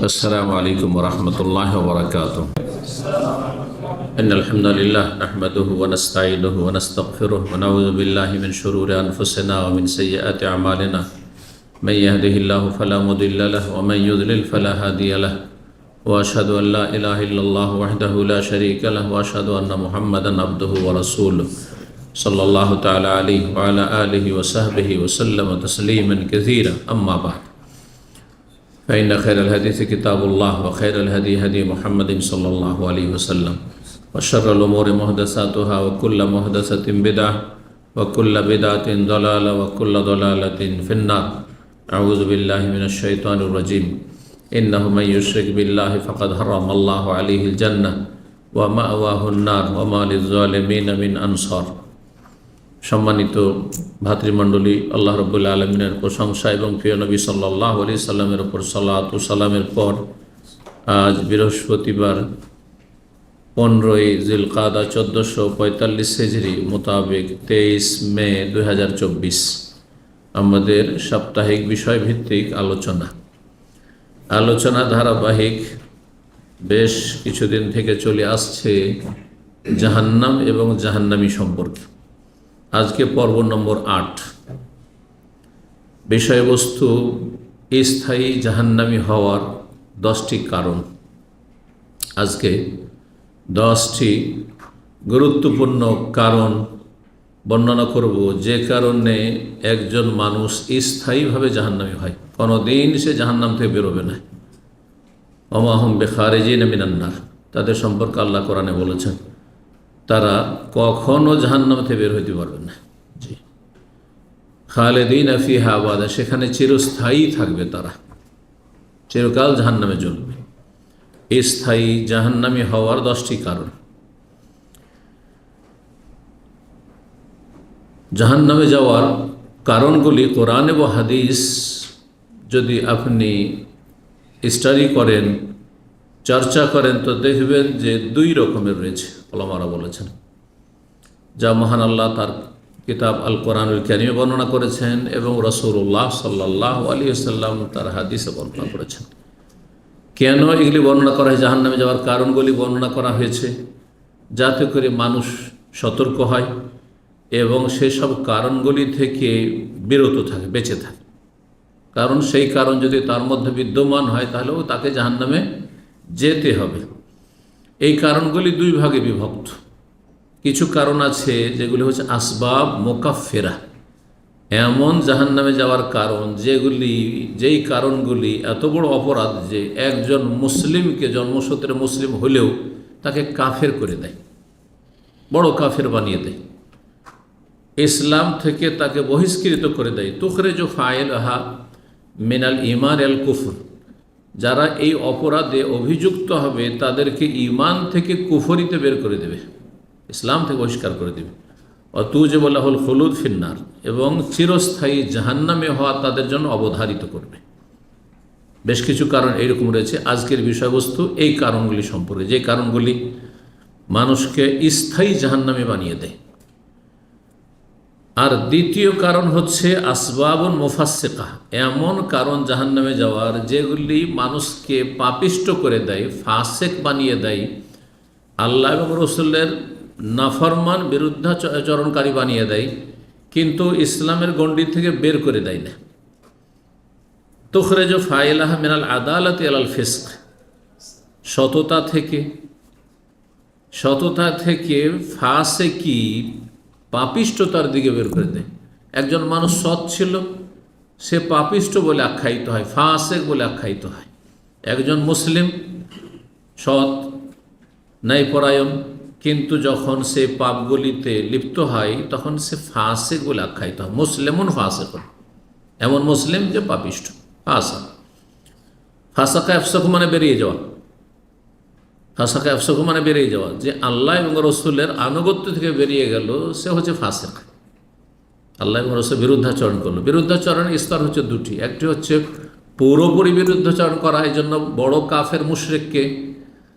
السلام عليكم ورحمة الله وبركاته. إن الحمد لله نحمده ونستعينه ونستغفره ونعوذ بالله من شرور أنفسنا ومن سيئات أعمالنا. من يهده الله فلا مضل له ومن يضلل فلا هادي له. وأشهد أن لا إله إلا الله وحده لا شريك له وأشهد أن محمدا عبده ورسوله صلى الله تعالى عليه وعلى آله وصحبه وسلم تسليما كثيرا. أما بعد، فإن خير الحديث كتاب الله وخير الهدي هدي محمد صلى الله عليه وسلم وشر الأمور محدثاتها وكل محدثة بدعة وكل بدعة ضلالة وكل ضلالة في النار. أعوذ بالله من الشيطان الرجيم. إنه من يشرك بالله فقد حرم الله عليه الجنة ومأواه النار وما للظالمين من أنصار. সম্মানিত ভাতৃমণ্ডলী, আল্লাহ রাব্বুল আলামিনের প্রশংসা এবং প্রিয় নবী সাল্লাল্লাহু আলাইহি সাল্লামের উপর সালাত ও সালামের পর আজ বৃহস্পতিবার 15ই জিলকাদা 1445 হিজরি মোতাবেক 23 মে 2024 আমাদের সাপ্তাহিক বিষয়ভিত্তিক আলোচনা ধারাবাহিক বেশ কিছুদিন থেকে চলে আসছে জাহান্নাম এবং জাহান্নামী সম্পর্কে। আজকে পর্ব নম্বর 8, বিষয়বস্তু স্থায়ী জাহান্নামী হওয়ার 10টি কারণ। আজকে 10টি গুরুত্বপূর্ণ কারণ বর্ণনা করব, যে কারণে একজন মানুষ স্থায়ীভাবে জাহান্নামী হয়, কোনোদিন সে জাহান্নাম থেকে বেরোবে না। ওমা হুম বিখারিজিন মিনান নার, তাদের সম্পর্কে আল্লাহ কোরআনে বলেছেন তারা কখনো জাহান্নাম থেকে বের হইতে পারবে না। জি, খালিদিন ফিহা আবাদা, সেখানে চিরস্থায়ী থাকবে, তারা চিরকাল জাহান্নামে জ্বলবে। স্থায়ী জাহান্নামী হওয়ার 10টি কারণ। জাহান্নামে যাওয়ার কারণগুলি কোরআন এবং হাদিস যদি আপনি স্টাডি করেন, চর্চা করেন, তো দেখবেন যে 2 রকমের রয়েছে। ওলামারা বলেছেন, যা মহান আল্লাহ তার কিতাব আল কোরআনুল কারীমে বর্ণনা করেছেন এবং রাসূলুল্লাহ সাল্লাল্লাহু আলাইহি ওয়াসাল্লাম তার হাদিসে বর্ণনা করেছেন। কেন এগুলি বর্ণনা করা হয়? জাহান্নামে যাওয়ার কারণগুলি বর্ণনা করা হয়েছে যাতে করে মানুষ সতর্ক হয় এবং সেসব কারণগুলি থেকে বিরত থাকে, বেঁচে থাকে। কারণ সেই কারণ যদি তার মধ্যে বিদ্যমান হয় তাহলেও তাকে জাহান্নামে যেতে হবে। এই কারণগুলি 2 ভাগে বিভক্ত। কিছু কারণ আছে যেগুলি হচ্ছে আসবাব মুকাফফিরা, এমন জাহান্নামে যাওয়ার কারণ যেই কারণগুলি এত বড় অপরাধ যে একজন মুসলিমকে জন্মসূত্রে মুসলিম হলেও তাকে কাফের করে দেয়, বড় কাফের বানিয়ে দেয়, ইসলাম থেকে তাকে বহিষ্কৃত করে দেয়। তুখরিজু ফাইলাহা মিনাল ঈমান আল কুফর, যারা এই অপরাধে অভিযুক্ত হবে তাদেরকে ঈমান থেকে কুফরিতে বের করে দেবে, ইসলাম থেকে বহিষ্কার করে দেবে। অতুজিবু লাহুল খুলুদ ফিন্নার, এবং চিরস্থায়ী জাহান্নামে হওয়া তাদের জন্য অবধারিত করবে। বেশ কিছু কারণ এইরকম রয়েছে। আজকের বিষয়বস্তু এই কারণগুলি সম্পর্কে, যে কারণগুলি মানুষকে স্থায়ী জাহান্নামে বানিয়ে দেয়। আর দ্বিতীয় কারণ হচ্ছে আসবাবুন মুফাসসিকা, এমন কারণ জাহান্নামে যাওয়ার যেগুলি মানুষকে পাপিষ্ট করে দেয়, ফাসেক বানিয়ে দেয়, আল্লাহ এবং রাসূলের নাফরমান বিরুদ্ধাচরণকারী বানিয়ে দেয়, কিন্তু ইসলামের গণ্ডি থেকে বের করে দেয় না। তুখরিজু ফাইলাহা মিনাল আদালাতি আলাল ফিসক, সততা থেকে ফাসেকি পাপিষ্টতার দিকে বের করে দেয়। একজন মানুষ সৎ ছিল, সে পাপিষ্ট বলে আখ্যায়িত হয়, ফাসেক বলে আখ্যায়িত হয়। একজন মুসলিম সৎ ন্যায়পরায়ণ, কিন্তু যখন সে পাপগুলিতে লিপ্ত হয় তখন সে ফাসেক বলে আখ্যায়িত হয়। মুসলিমুন ফাসেক, এমন মুসলিম যে পাপিষ্ট, ফাসাকা আফসাকু মানে বেরিয়ে যাওয়া, ফাসাকা আফসাকু মানে বেরিয়ে যাওয়া, যে আল্লাহ এবং রসুলের আনুগত্য থেকে বেরিয়ে গেল, সে হচ্ছে ফাসেক। আল্লাহ এবং রসুলের বিরুদ্ধাচরণ করলো। বিরুদ্ধাচরণের স্তর হচ্ছে 2টি। একটি হচ্ছে পুরোপুরি বিরুদ্ধাচরণ করা, এই জন্য বড় কাফের মুশরিককে,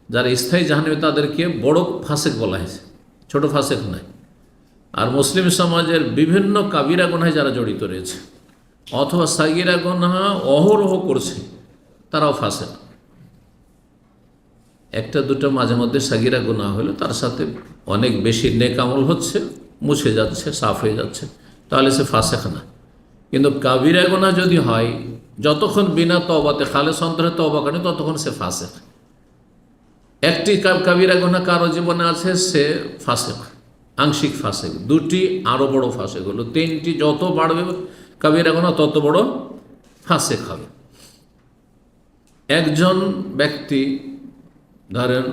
যারা স্থায়ী জাহান্নামে, তাদেরকে বড় ফাসেক বলা হয়েছে, ছোট ফাসেক নয়। আর মুসলিম সমাজের বিভিন্ন কাবিরা গুনাহে যারা জড়িত রয়েছে, অথবা সাগিরা গুনাহ অহরহ করছে, তারাও ফাসেক। একটা দুটো মাঝে মধ্যে সাগিরা গুনাহ হলো, তার সাথে অনেক বেশি নেক আমল হচ্ছে, মুছে যাচ্ছে, সাফ হয়ে যাচ্ছে, তাহলে সে ফাসেক না। কিন্তু কাবিরা গুনাহ যদি হয়, যতক্ষণ বিনা তওবাতে খালেস অন্তরে তওবা করে ততক্ষণ সে ফাসেক। একটি কাবিরা গুনাহ কারো জীবনে আছে, সে ফাসেক, আংশিক ফাসেক। দুটি আরও বড় ফাসেক হলো, তিনটি যত বাড়বে কাবিরা গুনাহ তত বড় ফাসেক হবে। একজন ব্যক্তি ধরেন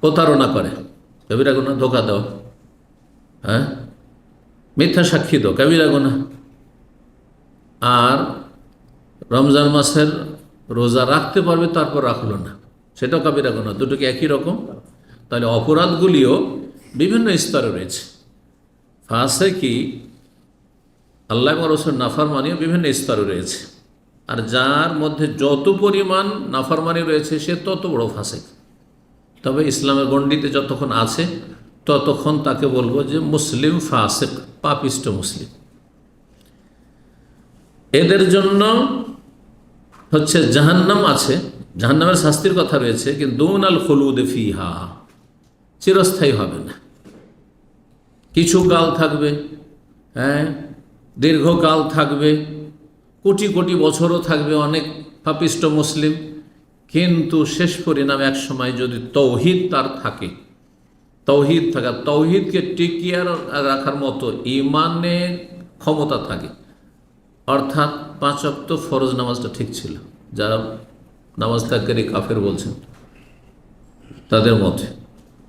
প্রতারণা করে, কবিরা গুনাহ। ধোঁকা দাও, হ্যাঁ, মিথ্যা সাক্ষী দাও, কবিরা গুনাহ। আর রমজান মাসের রোজা রাখতে পারবে, তারপর রাখলো না, সেটাও কবিরা গুনাহ। দুটোকে একই রকম। তাহলে অপরাধগুলিও বিভিন্ন স্তরে রয়েছে। ফাসেকি, আল্লাহ এবং রাসূল নাফরমানিও বিভিন্ন স্তরে রয়েছে। আর যার মধ্যে যত পরিমাণ নাফরমানি রয়েছে, সে তত বড় ফাসেক। তবে ইসলামের গণ্ডিতে যতক্ষণ আছে ততক্ষণ তাকে বলবো যে মুসলিম ফাসেক, পাপিষ্ট মুসলিম। এদের জন্য হচ্ছে জাহান্নাম আছে, জাহান্নামের শাস্তির কথা রয়েছে, কিন্তু দুনাল খুলুদ ফিহা, চিরস্থায়ী হবে না, কিছু কাল থাকবে, হ্যাঁ, দীর্ঘকাল থাকবে, কোটি কোটি বছরও থাকবে অনেক পাপিষ্ট মুসলিম। কিন্তু শেষ পরিণাম এক সময় যদি তৌহিদ তার থাকে, তৌহিদ থাকা, তৌহিদকে টিকিয়ে রাখার মতো ইমানের ক্ষমতা থাকে, অর্থাৎ 5 ওয়াক্ত ফরজ নামাজটা ঠিক ছিল, যারা নামাজ ত্যাগকারী কাফের বলছেন তাদের মতে।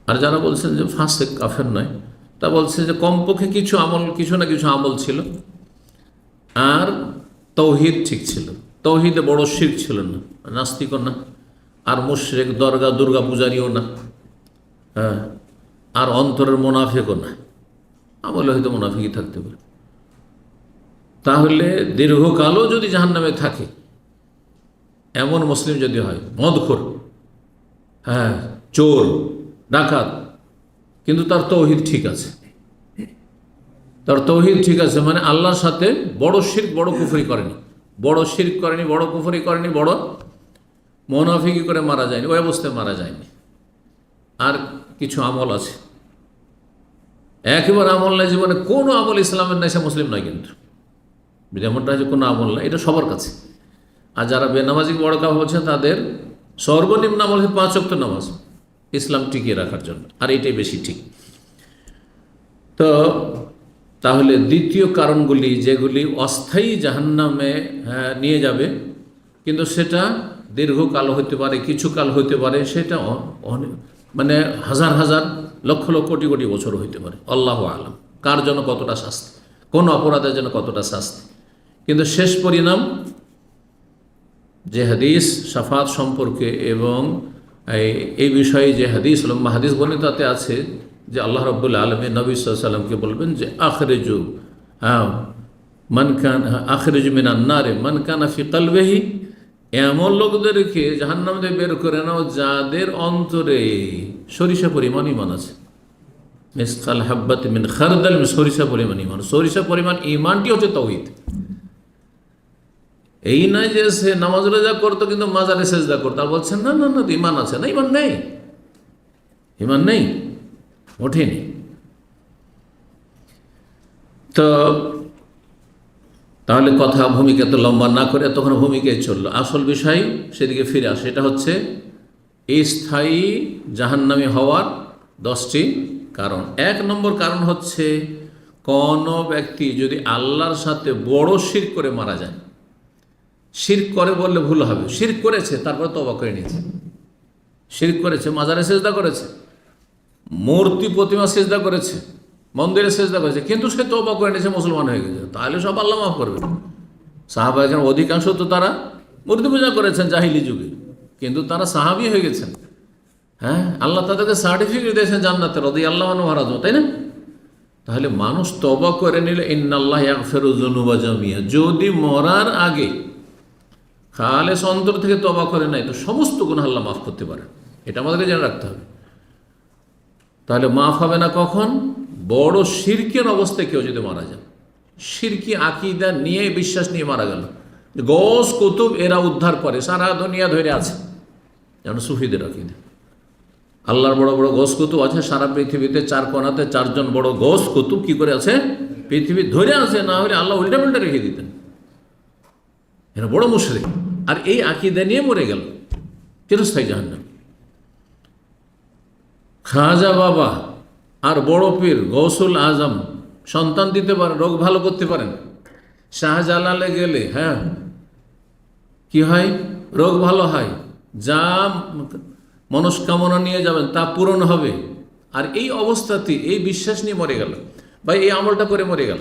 আর যারা বলছেন যে ফাসেক, কাফের নয়, তা বলছে যে কমপক্ষে কিছু আমল, কিছু না কিছু আমল ছিল, আর তৌহিদ ঠিক ছিল, তৌহিদে বড় শিরক ছিল না, নাস্তিকও না, আর মুশরিক দরগা দুর্গা পূজারীও না, হ্যাঁ, আর অন্তরের মুনাফিকও না, আমলে হয়তো মুনাফিকই থাকতে পারে। তাহলে দীর্ঘকালও যদি জাহান্নামে থাকে এমন মুসলিম যদি হয়, মদখোর, হ্যাঁ, চোর, ডাকাত, কিন্তু তার তৌহিদ ঠিক আছে, তার তৌহিদ ঠিক আছে, মানে আল্লাহর সাথে বড় শিরক, বড় কুফরি করেনি, বড় শিরক করেনি, বড় কুফরি করেনি, বড় মুনাফিকি করে মারা যায়নি, ওই অবস্থায় মারা যায়নি। আর কিছু আমল আছে, একেবারে আমল নাই জীবনে, কোনো আমল ইসলামের নাই, সে মুসলিম নয়। কিন্তু যেমনটা যে কোনো আমল নাই, এটা সবার কাছে। আর যারা বেনামাজি বড় কাজ বলছেন, তাদের সর্বনিম্ন আমল 5 ওয়াক্ত নামাজ, ইসলাম টিকিয়ে রাখার জন্য, আর এটাই বেশি ঠিক। তো তাহলে দ্বিতীয় কারণগুলি, যেগুলি অস্থায়ী জাহান্নামে নিয়ে যাবে, কিন্তু সেটা দীর্ঘকাল হতে পারে, কিছু কাল হতে পারে, সেটা মানে হাজার হাজার, লক্ষ লক্ষ, কোটি কোটি বছর হইতে পারে। আল্লাহু আলাম কার জন্য কতটা শাস্তি, কোন অপরাধের জন্য কতটা শাস্তি। কিন্তু শেষ পরিণাম, যে হাদিস শাফাত সম্পর্কে এবং এই বিষয়ে যে হাদিস লম্বা হাদিস বর্ণিত, তাতে আছে যে আল্লাহ রাব্বুল আলামিন নবী সাল্লাল্লাহু আলাইহি ওয়াসাল্লামকে বলবেন যে আখরিজু, মান কান আখরিজু মিনান নারে মান কানা ফি কলবিহি, এমন লোকদেরকে জাহান্নাম থেকে বের করে নাও যাদের অন্তরে সরিষা পরিমাণ ঈমান আছে। মিসকাল হাব্বাত মিন খারদাল, সরিষা পরিমাণ ঈমান। সরিষা পরিমাণ ঈমানটি হচ্ছে তাওহীদ। এই নয় যে সে নামাজ রোজা করতো কিন্তু মাজারে সেজদা করতো, আর বলছেন না না না ঈমান আছে, না ঈমান নেই, ঈমান নেই, ওঠেনি। তো তাহলে কথা ভূমিকা তো লম্বা না করে তখন ভূমিকায় চললো, আসল বিষয় সেদিকে ফিরে আসে। এটা হচ্ছে এই স্থায়ী জাহান্নামী হওয়ার 10টি কারণ। 1 নম্বর কারণ হচ্ছে, কোনো ব্যক্তি যদি আল্লাহর সাথে বড় শিরক করে মারা যায়, শিরক করে বললে ভুল হবে, শিরক করেছে তারপর তওবা করে নিয়েছে, শিরক করেছে, মাজারে সেজদা করেছে, মূর্তি প্রতিমা সেজদা করেছে, মন্দিরে সেজদা করেছে, কিন্তু সে তওবা করে নিয়েছে, মুসলমান হয়ে গেছে, তাহলে সব আল্লাহ মাফ করবে। সাহাবা একরাম অধিকাংশ তো তারা মূর্তি পূজা করেছেন জাহিলি যুগে, কিন্তু তারা সাহাবী হয়ে গেছেন, হ্যাঁ, আল্লাহ তাদেরকে সার্টিফিকেট দিয়েছেন জান্নাতের, রাদিয়াল্লাহু আনহু ওয়া রাদু, তাই না? তাহলে মানুষ তওবা করে নিলে ইন্নাল্লাহ ইয়াগফিরু যুনুবা জামিয়া, যদি মরার আগে খালেস অন্তর থেকে তওবা করে নাই তো সমস্ত গুনাহ আল্লাহ মাফ করতে পারে, এটা আমাদেরকে জেনে রাখতে হবে। তাহলে মাফ হবে না কখন? বড় শিরকের অবস্থায় কেউ যদি মারা যায়, শিরকি আকীদা নিয়ে, বিশ্বাস নিয়ে মারা গেল, গস কুতুব এরা উদ্ধার করে, সারা দুনিয়া ধরে আছে, যেমন সুফিদের আকিদা। আল্লাহর বড় বড় গোস কুতুব আছে সারা পৃথিবীতে, চার কোণাতে চারজন বড় গোস কুতুব কি করে আছে, পৃথিবী ধরে আছে, না হলে আল্লাহ উল্টা পাল্টা রেখে দিতেন। এরা বড় মুশরিক, আর এই আকিদা নিয়ে মরে গেল, চিরস্থায়ী জাহান্নাম। খাজা বাবা আর বড় পীর গৌসুল আজম সন্তান দিতে পারেন, রোগ ভালো করতে পারেন। শাহজালালে গেলে কি হয়, রোগ ভালো হয়, যা মনস্কামনা নিয়ে যাবেন তা পূরণ হবে। আর এই অবস্থাতে এই বিশ্বাস নিয়ে মরে গেল, বা এই আমলটা করে মরে গেল,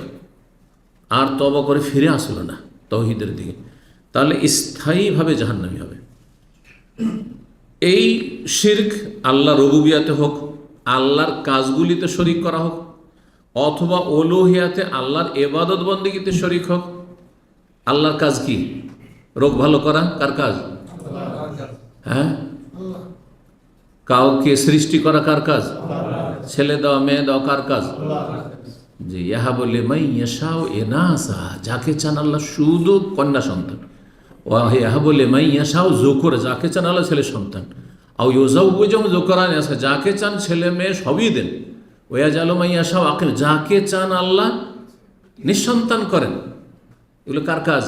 আর তওবা করে ফিরে আসলো না তাওহীদের দিকে, তাহলে স্থায়ীভাবে জাহান্নামী হবে। এই শিরক আল্লাহ রুবুবিয়াতে হোক, আল্লাহর কাজগুলিতে শরিক করা হোক, অথবা উলুহিয়াতে আল্লাহর ইবাদত বন্দেগীতে শরিক হোক। আল্লাহর কাজ কি? রোগ ভালো করা কার কাজ? হ্যাঁ, কাউকে সৃষ্টি করা কার কাজ? ছেলে দেওয়া মেয়ে দেওয়া কার কাজ? জি, ইহা বলে মাই ইয়াশাউ ইনাসা, যাকে চান আল্লাহ শুধু কন্যা সন্তান। ও ইহা বলে মাই ইয়াশাউ যুকুর, যাকে চান আল্লাহ ছেলে সন্তান। আও ইউজাউযুহুম যুকরান, যাকে চান ছেলে মেয়ে সবই দেন। ওয়াজালু মাই ইয়াশাউ আকিম, যাকে চান আল্লাহ নিঃসন্তান করেন। এগুলো কার কাজ?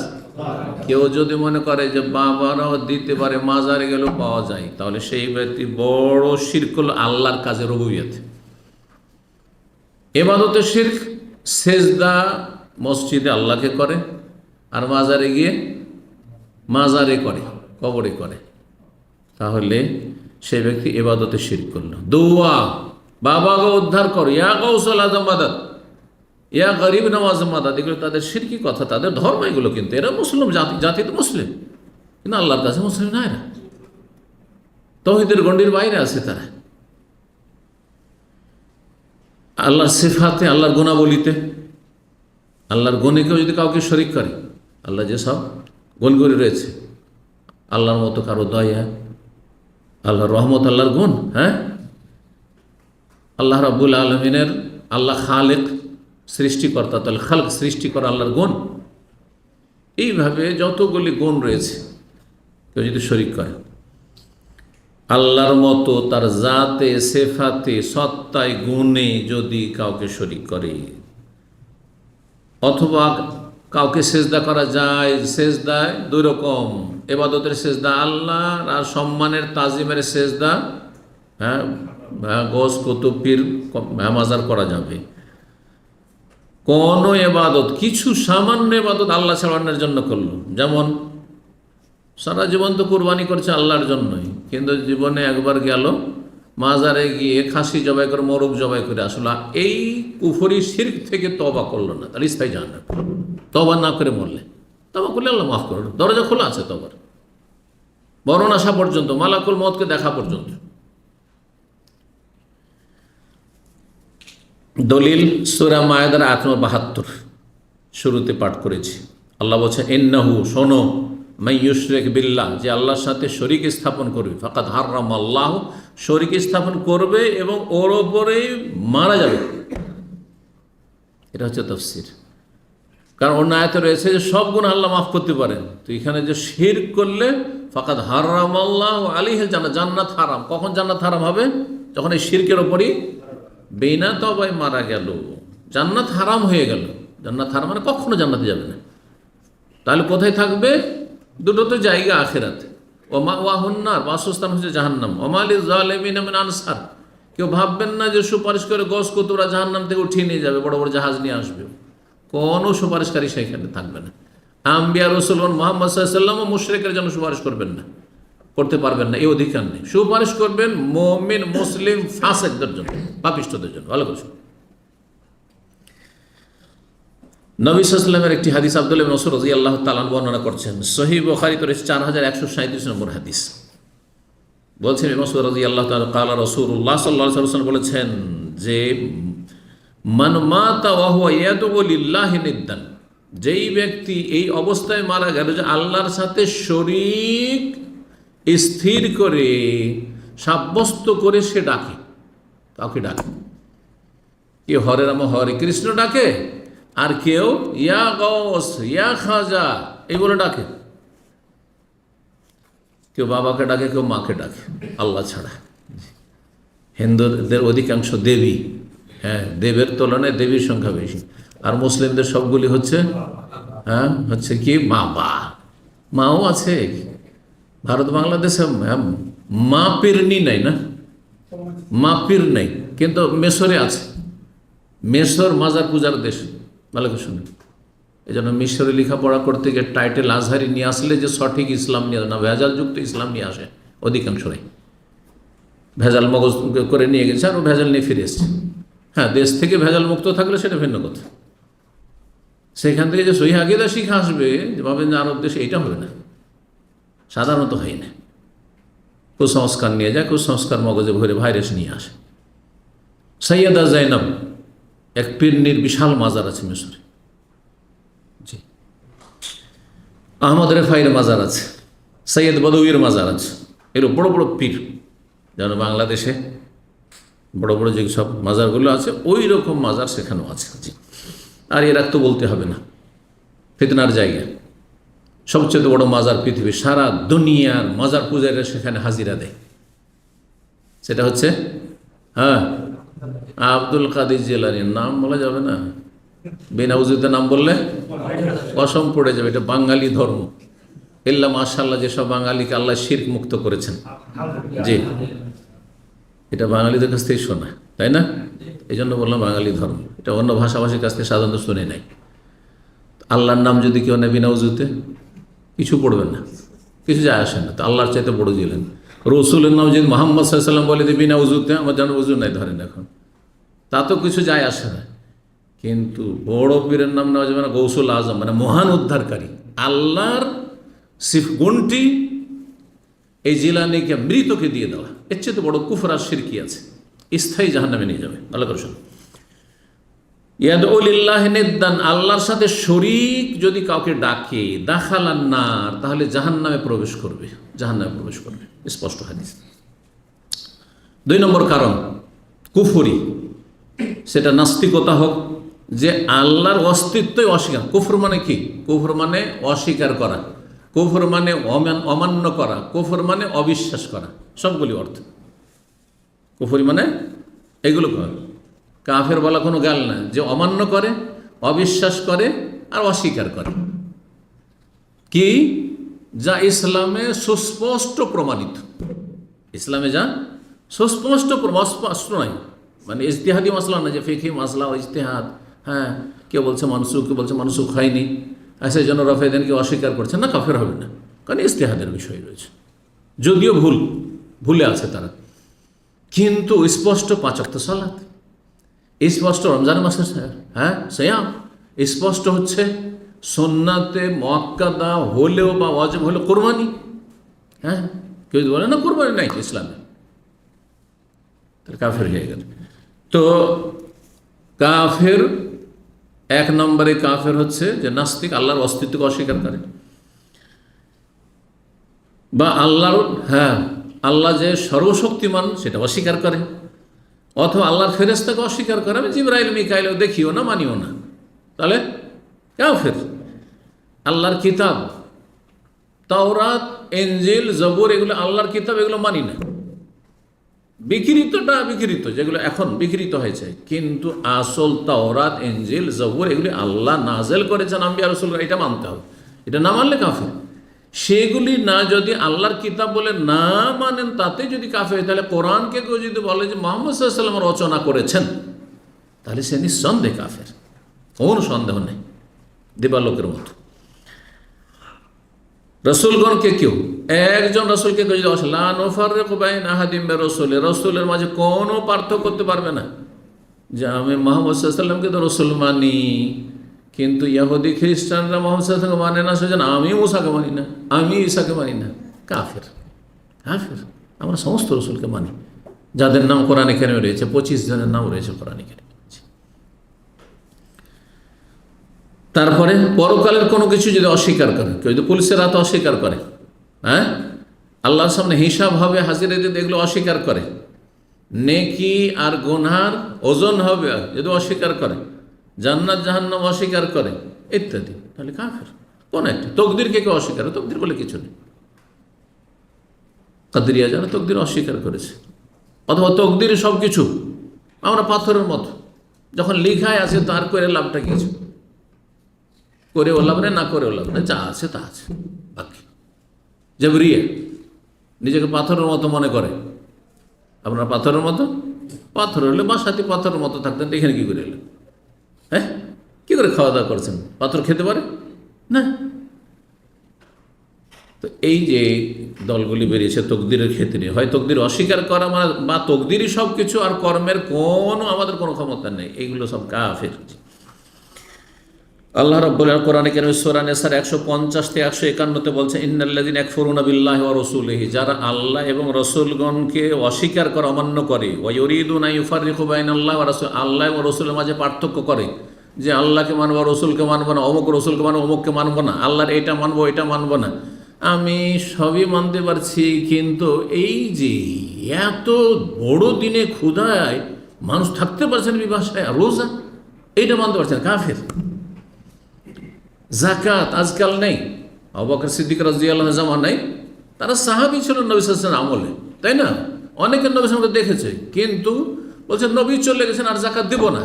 কেউ যদি মনে করে যে বাবারাও দিতে পারে, মাজারে গেলেও পাওয়া যায়, তাহলে সেই ব্যক্তি বড় শিরক হলো আল্লাহর কাজে রুবুবিয়ত। ইবাদতের শিরক, সেজদা মসজিদে আল্লাহকে করে, আর মাজারে গিয়ে মাজারে করে, কবরে করে, তাহলে সেই ব্যক্তি ইবাদতে শিরক করলো। দোয়া, বাবাকে উদ্ধার করো, ইয়া গৌসুল আজম মাদাদ, ইয়া গরিব নওয়াজ মাদাদ, এগুলো তাদের শিরকি কথা, তাদের ধর্ম এগুলো। কিন্তু এরা মুসলিম জাতি তো মুসলিম, কিন্তু আল্লাহর কাছে মুসলিম না, এরা তাওহীদের গণ্ডির বাইরে আছে। তারা আল্লাহর সিফাতে, আল্লাহর গুণাবলিতে, আল্লাহর গুণেকেও যদি কাউকে শরিক করে, আল্লাহ যে সব গুণগুলি রয়েছে, আল্লাহর মতো কারো দয়া, আল্লাহর রহমত, আল্লাহর গুণ, হ্যাঁ, আল্লাহ রাব্বুল আলামিনের, আল্লাহ খালেক সৃষ্টিকর্তা, তাহলে খালক সৃষ্টি করা আল্লাহর গুণ। এইভাবে যতগুলি গুণ রয়েছে কেউ যদি শরিক করে, আল্লাহর মতো তার জাতে, সেফাতে, সত্তায়, গুণে যদি কাউকে শরিক করে, অথবা কাউকে সেজদা করা যায়, সেজদায় দুই রকম, ইবাদতের সেজদা আল্লাহ, আর সম্মানের তাজিমের সেজদা গোস কুতুব পীর মাজার করা যাবে। কোন ইবাদত, কিছু সামান্য ইবাদত আল্লাহ ছাড়া অন্যের জন্য করলো, যেমন সারা জীবন তো কুরবানি করছে আল্লাহর জন্যই, কিন্তু জীবনে একবার গেল মাজারে গিয়ে খাসি জবাই করে, মোরগ জবাই করে আসলো, এই কুফরি শিরক থেকে তওবা করলো না, তাহলে স্থায়ী জাহান্নাম। তওবা না করে মরলে, তওবা করলে আল্লাহ মাফ করল, দরজা খোলা আছে তওবার, মরণ আসা পর্যন্ত, মালাকুল মউতকে দেখা পর্যন্ত। দলিল সূরা মায়েদার 872 শুরুতে পাঠ করেছি। আল্লাহ বলছে ইন্নাহু, শোনো, মান ইউশরিক বিল্লাহ, যে আল্লাহর সাথে শরীক স্থাপন করবে, ফাকাদ হারামাল্লাহু, শরীক স্থাপন করবে এবং ওর ওপরেই মারা যাবে। এটা হচ্ছে তাফসীর। কারণ অন্য আয়াতে রয়েছে যে সব গুনাহ আল্লাহ মাফ করতে পারেন, তো এখানে যে শিরক করলে ফাকাদ হারামাল্লাহু আলাইহিল জান্নাত, জান্নাত হারাম। কখন জান্নাত হারাম হবে? যখন এই শিরকের ওপরই বিনা তওবায় মারা গেল, জান্নাত হারাম হয়ে গেল। জান্নাত হারাম মানে কখনো জান্নাতে যাবে না। তাহলে কোথায় থাকবে? দুটো তো জায়গা আখিরাতে। ওমা ওয়াহুন্নার, বাসস্থান হচ্ছে জাহান্নাম। ওমা লিযালিমিন মিন আনসার, কেউ ভাববেন না যে সুপারিশ করে গোস কুতুবরা জাহান্নাম থেকে উঠিয়ে নিয়ে যাবে, বড় বড় জাহাজ নিয়ে আসবে, কোনো সুপারিশকারী সেখানে থাকবে না। আম্বিয়া রাসূলগণ মুহাম্মদ সাল্লাল্লাহু আলাইহি ওয়াসাল্লাম মুশরিকের জন্য সুপারিশ করবেন না, করতে পারবেন না, এই অধিকার নেই। সুপারিশ করবেন মুমিন, মুসলিম, ফাসিকদের জন্য, পাপিষ্ঠদের জন্য। ভালো করে নবী সাল্লাল্লাহু আলাইহি ওয়াসাল্লামের একটি হাদিস আব্দুল্লাহ ইবনে মাসউদ রাদিয়াল্লাহু তাআলা আনহু বর্ণনা করছেন, সহিহ বুখারীতে রয়েছে 4137 নম্বর হাদিস। বলছেন ইবনে মাসউদ রাদিয়াল্লাহু তাআলা, ক্বালা রাসূলুল্লাহ সাল্লাল্লাহু আলাইহি ওয়াসাল্লাম বলেছেন যে মান মাতা ওয়া হুয়া ইয়াদউ লিল্লাহি নিদ্দান, যেই ব্যক্তি এই অবস্থায় মারা গেল যে আল্লাহর সাথে শরীক স্থির করে, সাব্যস্ত করে সে ডাকে, কাউকে ডাকে, কেউ হরে রাম হরে কৃষ্ণ ডাকে, আর কেউ ইয়া গৌস, ইয়া খাজা, এই বলে ডাকে। কেউ বাবাকে ডাকে, কেউ মাকে ডাকে আল্লাহ ছাড়া। হিন্দুদের অধিকাংশ দেবী, হ্যাঁ, দেবের তুলনায় দেবীর সংখ্যা বেশি। আর মুসলিমদের সবগুলি হচ্ছে হচ্ছে কি বাবা। মাও আছে ভারত বাংলাদেশে, মা পীরনি নাই না, মা পীর নেই, কিন্তু মেসরে আছে। মেসর মাজার পূজার দেশ, ভালো করে শুনে। এই জন্য মিশরে লেখাপড়া করতে গিয়ে টাইটেল আজহারি নিয়ে আসলে যে সঠিক ইসলাম নিয়ে না, ভেজালযুক্ত ইসলাম নিয়ে আসে অধিকাংশরাই। ভেজাল মগজ করে নিয়ে গেছে আর ও ভেজাল নিয়ে ফিরে এসছে। হ্যাঁ, দেশ থেকে ভেজাল মুক্ত থাকলে সেটা ভিন্ন কথা। সেখান থেকে যে সহিহ আকীদা শিখে আসবে, যে ভাবেন যে আরব দেশে, এটা হবে না, সাধারণত হয় না। কুসংস্কার নিয়ে যায়, কুসংস্কার মগজে ভরে ভাইরাস নিয়ে আসে। সৈয়দা জাইনাব এক পীরনির বিশাল মাজার আছে মিশরে। জি, আহমদ রেফাইয়ের মাজার আছে, সৈয়দ বদউইয়ের মাজার আছে। এর বড় বড় পীর, যেন বাংলাদেশে বড় বড় যে সব মাজারগুলো আছে, ওই রকম মাজার সেখানেও আছে। জি, আর এর তো বলতে হবে না, ফিতনার জায়গা। সবচেয়ে বড় মাজার পৃথিবী, সারা দুনিয়ার মাজার পূজারীরা সেখানে হাজিরা দেয়। সেটা হচ্ছে আব্দুল কাদের জিলানীর। নাম বলা যাবে না, বিনা উজুতে নাম বললে কসম পড়ে যাবে। এটা বাঙালি ধর্ম। ইল্লা মাশাআল্লাহ, যেসব বাঙালিকে আল্লাহ শিরক মুক্ত করেছেন। জি, এটা বাঙালিদের কাছ থেকে শোনা, তাই না? এই জন্য বললাম বাঙালি ধর্ম। এটা অন্য ভাষাভাষীর কাছ থেকে সাধারণত শুনে নাই। আল্লাহর নাম যদি কেউ নেয় বিনা উজুতে, কিছু পড়বেন না, কিছু যায় আসে না। তো আল্লাহর চাইতে বড় জিলেন। রসুলের নাম যদি মোহাম্মদ সাল্লাল্লাহু আলাইহি ওয়াসাল্লাম বলে যে বিনা উজুতে, আমার যেন উজু নাই ধরেন এখন, তা তো কিছু যায় আসে না। কিন্তু বড় পীরের নাম নেওয়া যাবে না, গৌসুল আজম, মানে মহান উদ্ধারকারী। আল্লাহর সিফ গুণটি এই জিলানিকে, মৃতকে দিয়ে দেওয়া, এর চেয়ে তো বড় কুফর আর শিরকি আছে, স্থায়ী জাহান্নামে নিয়ে যাবে। ভালো করে শুনুন। ইয়াদউ লিল্লাহি নিদ্দান, আল্লাহর সাথে শরীক যদি কাউকে ডাকে, দাখালান নার, তাহলে জাহান্নামে প্রবেশ করবে, জাহান্নামে প্রবেশ করবে। স্পষ্ট হাদিস। 2 নম্বর কারণ কুফরি, সেটা নাস্তিকতা হোক, যে আল্লাহর অস্তিত্বই অস্বীকার। কুফর মানে কি? কুফর মানে অস্বীকার করা, কুফর মানে অমান্য করা, কুফর মানে অবিশ্বাস করা, সবগুলি অর্থ। কুফরি মানে এগুলো করা। কাফের বলা কোনো গাল না, যে অমান্য করে, অবিশ্বাস করে আর অস্বীকার করে। কি? যা ইসলামে সুস্পষ্ট প্রমাণিত। ইসলামে যা সুস্পষ্ট অস্পষ্ট নয়, মানে ইজতিহাদি মাসলা না, যে ফিকহি মাসলা ও ইজতিহাদ। হ্যাঁ, কেউ বলছে মানসুখ, কেউ বলছে মানসুখ হয়নি, সেই জন্য রফেদেনকে অস্বীকার করছে না, কাফের হবে না, কারণ ইজতিহাদের বিষয় রয়েছে। যদিও ভুলে আছে তারা, কিন্তু স্পষ্ট 5 ওয়াক্ত সালাত, স্পষ্ট রমজান মাসের সিয়াম, স্পষ্ট হচ্ছে সুন্নাতে মুআক্কাদা হলেও বা ওয়াজিব হলেও কোরবানি। হ্যাঁ, কেউ বলে না কোরবানি নাই ইসলামে, তাহলে কাফের হয়ে গেল। তো কাফের 1 নম্বরে কাফের হচ্ছে যে নাস্তিক, আল্লাহর অস্তিত্বকে অস্বীকার করে, বা আল্লাহ যে সর্বশক্তিমান সেটা অস্বীকার করে, অথবা আল্লাহর ফেরেশতাকে অস্বীকার করে। আমি জিবরাইল মিকাইলও দেখিও না, মানিও না, তাহলে কাফের। আল্লাহর কিতাব, তাওরাত, ইনজিল, জবুর, এগুলো আল্লাহর কিতাব, এগুলো মানি না। বিকৃত, যেগুলো এখন বিকৃত হয়েছে, কিন্তু আসল তাওরাত, ইনজিল, জবুর এগুলি আল্লাহ নাজেল করেছেন আম্বিয়া রাসূলরা, এটা মানতে হবে। এটা না মানলে কাফের। সেগুলি না যদি আল্লাহর কিতাব বলে না মানেন, তাতে যদি কাফের, তাহলে কোরআনকে কেউ যদি বলে যে মুহাম্মদ সাল্লাল্লাহু আলাইহি ওয়াসাল্লাম রচনা করেছেন, তাহলে সে নিঃসন্দেহে কাফের, কোনো সন্দেহ নেই, দিবালোকের মতো। রসুলগণকে কেউ, একজন রসুলকে কেউ যদি লা নুফাররিকু বাইনা আহাদিন মির রাসূলি, রসুলের মাঝে কোনো পার্থক্য করতে পারবে না, যে আমি মুহাম্মদ সাল্লাল্লাহু আলাইহি ওয়াসাল্লামকে তো রসুল মানি, কিন্তু ইহুদি খ্রিস্টানরা মুহাম্মদ সাল্লাল্লাহু আলাইহি ওয়াসাল্লামকে মানে না, সেজন্য আমি মুসাকে মানি না, আমি ঈসাকে মানি না। কাফের। আমরা সমস্ত রসুলকে মানি, যাদের নাম কোরআনে কারিমে রয়েছে। 25 জনের নাম রয়েছে কোরআনে কারিমে। তারপরে পরকালের কোনো কিছু যদি অস্বীকার করে, কেউ যদি পুলিশের হাতে অস্বীকার করে, আল্লাহর সামনে হিসাব হবে, হাজিরা দিতে, এগুলো অস্বীকার করে, নেকি আর গুনহার ওজন হবে যদি অস্বীকার করে, জান্নাত জাহান্নাম অস্বীকার করে ইত্যাদি, তাহলে কাফের। কোন একটা তকদিরকে কেউ অস্বীকার করে, তকদির বলে কিছু নেই। কাদরিয়া যারা তকদির অস্বীকার করেছে, অথবা তকদির সব কিছু আমরা পাথরের মতো, যখন লিখায় আছে তার করে লাভটা কিছু, করেও লাভ নেই, না করেও লাভ নেই, যা আছে তা আছে। বাকি জাবরিয়া নিজেকে পাথরের মতো মনে করে। আপনার পাথরের মতো, পাথর হলে বাসাতে পাথরের মতো থাকতেন, এখানে কী করে এলেন? হ্যাঁ, কী করে খাওয়া দাওয়া করছেন? পাথর খেতে পারে না। তো এই যে দলগুলি বেরিয়েছে তকদিরের ক্ষেত্রে, হয় তকদির অস্বীকার করা মানে বা তকদিরই সব কিছু আর কর্মের কোনো আমাদের কোনো ক্ষমতা নেই, এইগুলো সব কাফের। আল্লাহ রাব্বুল আলামিন কোরআনে কারীমে সূরা নিসার 150 থেকে 151-তে বলছেন, ইন্নাল্লাযীনা ইয়াকফুরুনা বিল্লাহি ওয়া রাসূলিহি, যারা আল্লাহ এবং রাসূলগণকে অস্বীকার করে, অমান্য করে, ওয়া ইউরিদুনা ইউফাররিকু বাইনাল্লাহি ওয়া রাসূল, আল্লাহ এবং রাসূলের মাঝে পার্থক্য করে, যে আল্লাহকে মানব, রাসূলকে মানব না, অমুক রাসূলকে মানব, অমুককে মানব না, আল্লাহর এটা মানব, এটা মানব না। আমি সবই মানতে পারছি, কিন্তু এই যে এত বড় দিনে ক্ষুধায় মানুষ থাকতে পারছেন বিভাষায়, রোজা এইটা মানতে পারছেন, কাফের। জাকাত আজকাল নেই, আবু বকর সিদ্দিক রাদিয়াল্লাহু আনহু জামান নেই, তারা সাহাবী ছিলেন নবী সাল্লাল্লাহু আলাইহি ওয়াসাল্লাম আমলে, তাই না? অনেকে নবী সাল্লাল্লাহু দেখেছে, কিন্তু বলছেন নবী চলে গেছেন আর জাকাত দেব না।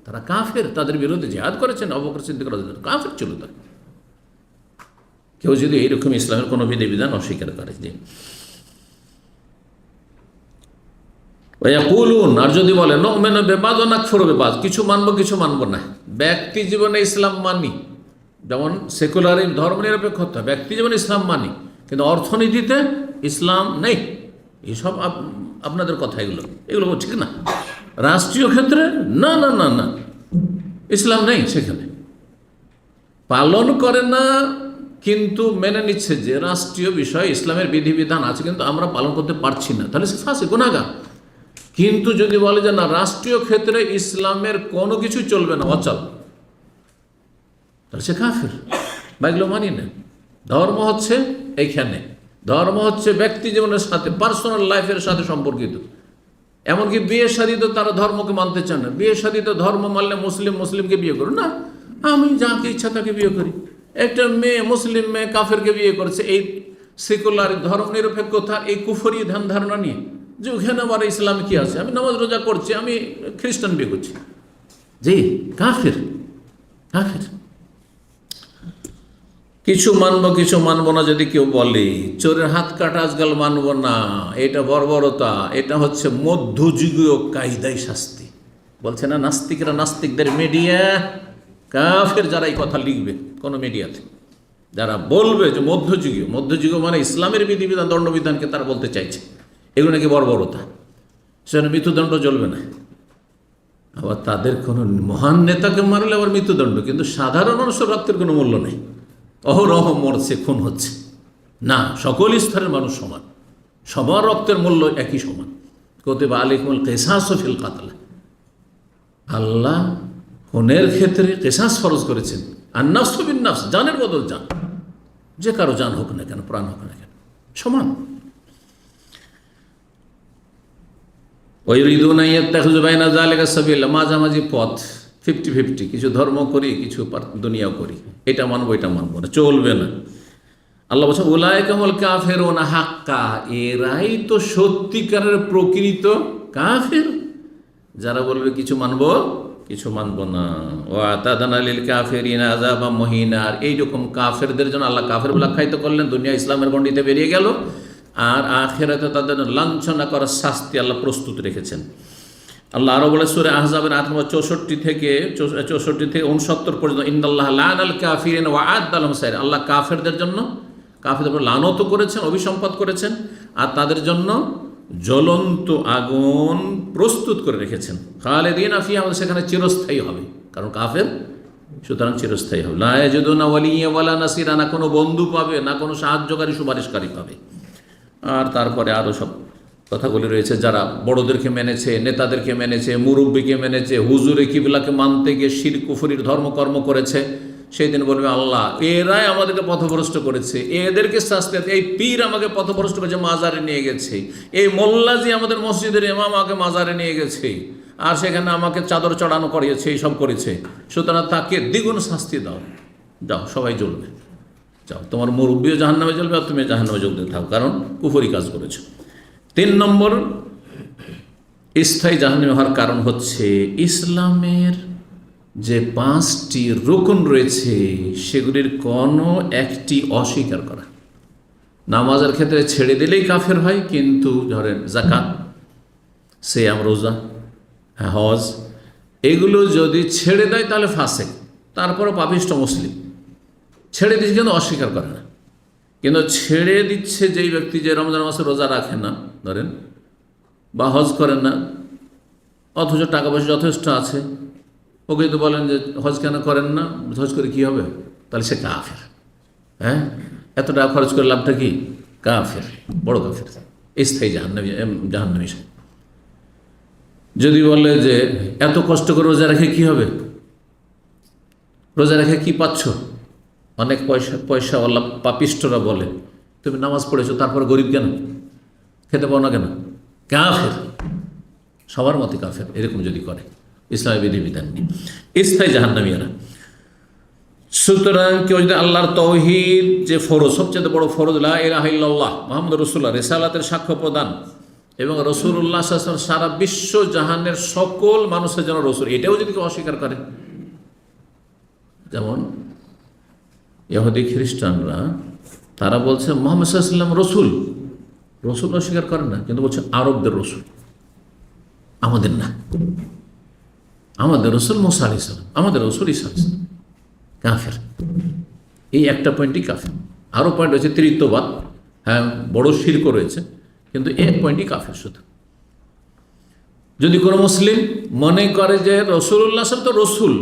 তারা কাফের, তাদের বিরুদ্ধে জিহাদ করেছেন আবু বকর সিদ্দিক রাদিয়াল্লাহু আনহু, কাফের ছিল তারা। কেউ যদি এইরকম ইসলামের কোনো বিধিবিধান অস্বীকার করে, যে ওয়াকুলুন, আর যদি বলে নুমিনু বিবাদ ওয়া নাকফুরু বিবাদ, কিছু মানবো কিছু মানবো না। ব্যক্তি জীবনে ইসলাম মানি, যেমন সেকুলারিজম ধর্মনিরপেক্ষতা, ব্যক্তি জীবনে ইসলাম মানি, কিন্তু অর্থনীতিতে ইসলাম নেই। এইসব আপনাদের কথা, এগুলো ঠিক না। রাষ্ট্রীয় ক্ষেত্রে না না না না, ইসলাম নেই, সেখানে পালন করে না, কিন্তু মেনে নিচ্ছে যে রাষ্ট্রীয় বিষয় ইসলামের বিধিবিধান আছে, কিন্তু আমরা পালন করতে পারছি না, তাহলে সে ফাঁসি, গুনাহগার। কিন্তু যদি বলে যে না, রাষ্ট্রীয় ক্ষেত্রে ইসলামের কোনো কিছু চলবে না, অচল, তাহলে সে কাফের। বা এগুলো মানি না। ধর্ম হচ্ছে এইখানে, ধর্ম হচ্ছে ব্যক্তি জীবনের সাথে, পার্সোনাল লাইফের সাথে সম্পর্কিত। এমনকি বিয়ে শাদীতে তারা ধর্মকে মানতে চান না। বিয়ে শাদীতে ধর্ম মানলে মুসলিমকে বিয়ে করো না, আমি যাকে ইচ্ছা তাকে বিয়ে করি। একটা মেয়ে, মুসলিম মেয়ে কাফেরকে বিয়ে করেছে, এই সেকুলার ধর্ম নিরপেক্ষতা, এই কুফরি ধ্যান ধারণা নিয়ে, যে ওখানে আবার ইসলামে কি আছে, আমি নামাজ রোজা করছি, আমি খ্রিস্টান বিয়ে করছি, জি কাফের, কাফের। কিছু মানবো কিছু মানবো না যদি কেউ বলে, চোরের হাত কাটা আজকাল মানবো না, এটা বর্বরতা, এটা হচ্ছে মধ্যযুগীয় কায়দায় শাস্তি। বলছে না নাস্তিকরা, নাস্তিকদের মিডিয়া, কাফের যারা এই কথা লিখবে কোনো মিডিয়াতে, যারা বলবে যে মধ্যযুগীয় মানে ইসলামের বিধিবিধান, দণ্ডবিধানকে তারা বলতে চাইছে, এগুলো নাকি বর্বরতা, সেখানে মৃত্যুদণ্ড চলবে না। আবার তাদের কোনো মহান নেতাকে মারলে আবার মৃত্যুদণ্ড, কিন্তু সাধারণ মানুষের রক্তের কোনো মূল্য নেই, অহরহ মরছে, খুন হচ্ছে না। সকল স্তরের মানুষ সমান, সবার রক্তের মূল্য একই সমান। কুতিবা আলাইকুমুল কিসাসু ফিল কাতল, আল্লাহ খুনের ক্ষেত্রে কিসাস ফরজ করেছেন। আর নাফসু বিন নাফস, জানের বদল জান, যে কারো জান হোক না কেন, প্রাণ হোক না কেন, সমান। ওয়াইরিদুনা ইয়াত্তাখিযু বাইনা যালিকা সাবিলা, মাঝামাঝি পথ, 50-50, কিছু ধর্ম করি, কিছু দুনিয়াও করি, এটা মানবো এটা মানবো না, চলবে না। আল্লাহ বলছেন উলাইকা হুমুল কাফিরুনা হাক্কা, এরাই তো সত্যিকারের প্রকৃত কাফের, যারা বলবে কিছু মানবো কিছু মানবো না। ওয়া আতাদানা লিল কাফিরিনা আযাবাম মুহিনা, আর এইরকম কাফেরদের জন্য আল্লাহ কাফের বলে আখ্যায়িত করলেন, দুনিয়া ইসলামের গণ্ডিতে বেরিয়ে গেল, আর আখিরাতে তাদের লাঞ্ছনা করার শাস্তি আল্লাহ প্রস্তুত রেখেছেন। আল্লাহ আরো বলে সূরা আহজাবের 64 থেকে 69 পর্যন্ত, ইন্নাল্লাহ লাআনাল কাফিরিন ওয়া আ'আদ্দা লাহুম সাইর, আল্লাহ কাফেরদের জন্য, কাফেরদের উপর লানত করেছেন, অভিসম্পাত করেছেন, আর তাদের জন্য জ্বলন্ত আগুন প্রস্তুত করে রেখেছেন। খালিদিনা ফিহা, আমাদের সেখানে চিরস্থায়ী হবে, কারণ কাফের, সুতরাং চিরস্থায়ী হবে। লা ইয়াজিদুনা ওয়ালিয়্যা ওয়ালা নাসিরা, না কোনো বন্ধু পাবে, না কোনো সাহায্যকারী সুপারিশকারী পাবে। আর তারপরে আরও সব কথাগুলি রয়েছে, যারা বড়দেরকে মেনেছে, নেতাদেরকে মেনেছে, মুরব্বীকে মেনেছে, হুজুরে কিবলাকে মানতে গিয়ে শিরক কুফরির ধর্মকর্ম করেছে, সেই দিন বলবে আল্লাহ এরাই আমাদেরকে পথভ্রষ্ট করেছে, এদেরকে শাস্তি, এই পীর আমাকে পথভ্রষ্ট করেছে, মাজারে নিয়ে গেছে, এই মোল্লাজি আমাদের মসজিদের ইমাম আমাকে মাজারে নিয়ে গেছে, আর সেখানে আমাকে চাদর চড়ানো করিয়েছে, এইসব করেছে, সুতরাং তাকে দ্বিগুণ শাস্তি দাও, যাও সবাই জ্বলবে। যাও, তোমার মুরব্বীও জাহান্নামে চলবে আর তুমি জাহান্নামে যোগ দিতে থাকো, কারণ কুফরি কাজ করেছো। 3 নম্বর স্থায়ী জাহান্নামে হওয়ার কারণ হচ্ছে ইসলামের যে 5টি রুকন রয়েছে সেগুলির কোনো একটি অস্বীকার করা। নামাজের ক্ষেত্রে ছেড়ে দিলেই কাফের হয়, কিন্তু ধরেন যাকাত, সিয়াম, রোজা, হজ, এগুলো যদি ছেড়ে দেয় তাহলে ফাসেক, তারপরও পাপিষ্ঠ মুসলিম। ছেড়ে দিচ্ছে কিন্তু অস্বীকার করে না। কিন্তু ছেড়ে দিচ্ছে যেই ব্যক্তি যে রমজান মাসে রোজা রাখে না ধরেন, বা হজ করেন না, অথচ টাকা পয়সা যথেষ্ট আছে, ওকে যদি বলেন যে হজ কেন করেন না, হজ করে কী হবে, তাহলে সে কাফের। হ্যাঁ, এত টাকা খরচ করে লাভটা কি? কাফের, বড় কাফের, স্থায়ী জাহান্নামী। যদি বলে যে এত কষ্ট করে রোজা রেখে কি হবে, রোজা রেখে কি পাচ্ছ, অনেক পয়সাওয়ালা পাপিষ্টরা বলে তুমি নামাজ পড়েছো তারপর গরিব কেন, খেতে পাও না কেন, কাফের, সবার মতে কাফের। এরকম যদি করে ইসলামের বিধিবিধান নেই, স্থায়ী জাহান্নামীরা। সুতরাং কেউ যদি আল্লাহর তাওহীদ যে ফরজ, সবচেয়ে বড় ফরজ লা ইলাহা ইল্লাল্লাহ মুহাম্মদ রাসূলুল্লাহ, রিসালাতের সাক্ষ্য প্রদান এবং রাসূলুল্লাহ সাল্লাল্লাহু আলাইহি ওয়াসাল্লাম সারা বিশ্ব জাহানের সকল মানুষের জন্য রাসূল, এটাও যদি কেউ অস্বীকার করে, যেমন ইহুদি খ্রিস্টানরা, তারা বলছে মুহাম্মদ সাল্লাল্লাহু আলাইহি ওয়াসাল্লাম রসুল, রসুল অস্বীকার করে না, কিন্তু বলছে আরবদের রসুল, আমাদের না, আমাদের রসুল মুসা আলাইহিস সালাম, আমাদের রসুল ঈসা আলাইহিস সালাম। কাফের। এই একটা পয়েন্টই কাফের। আরও পয়েন্ট রয়েছে তৃতীয়বাদ, হ্যাঁ বড় শিরক রয়েছে, কিন্তু এক পয়েন্টই কাফের শুধু। যদি কোনো মুসলিম মনে করে যে রাসূলুল্লাহ সাল্লাল্লাহু আলাইহি ওয়াসাল্লাম তো রসুল,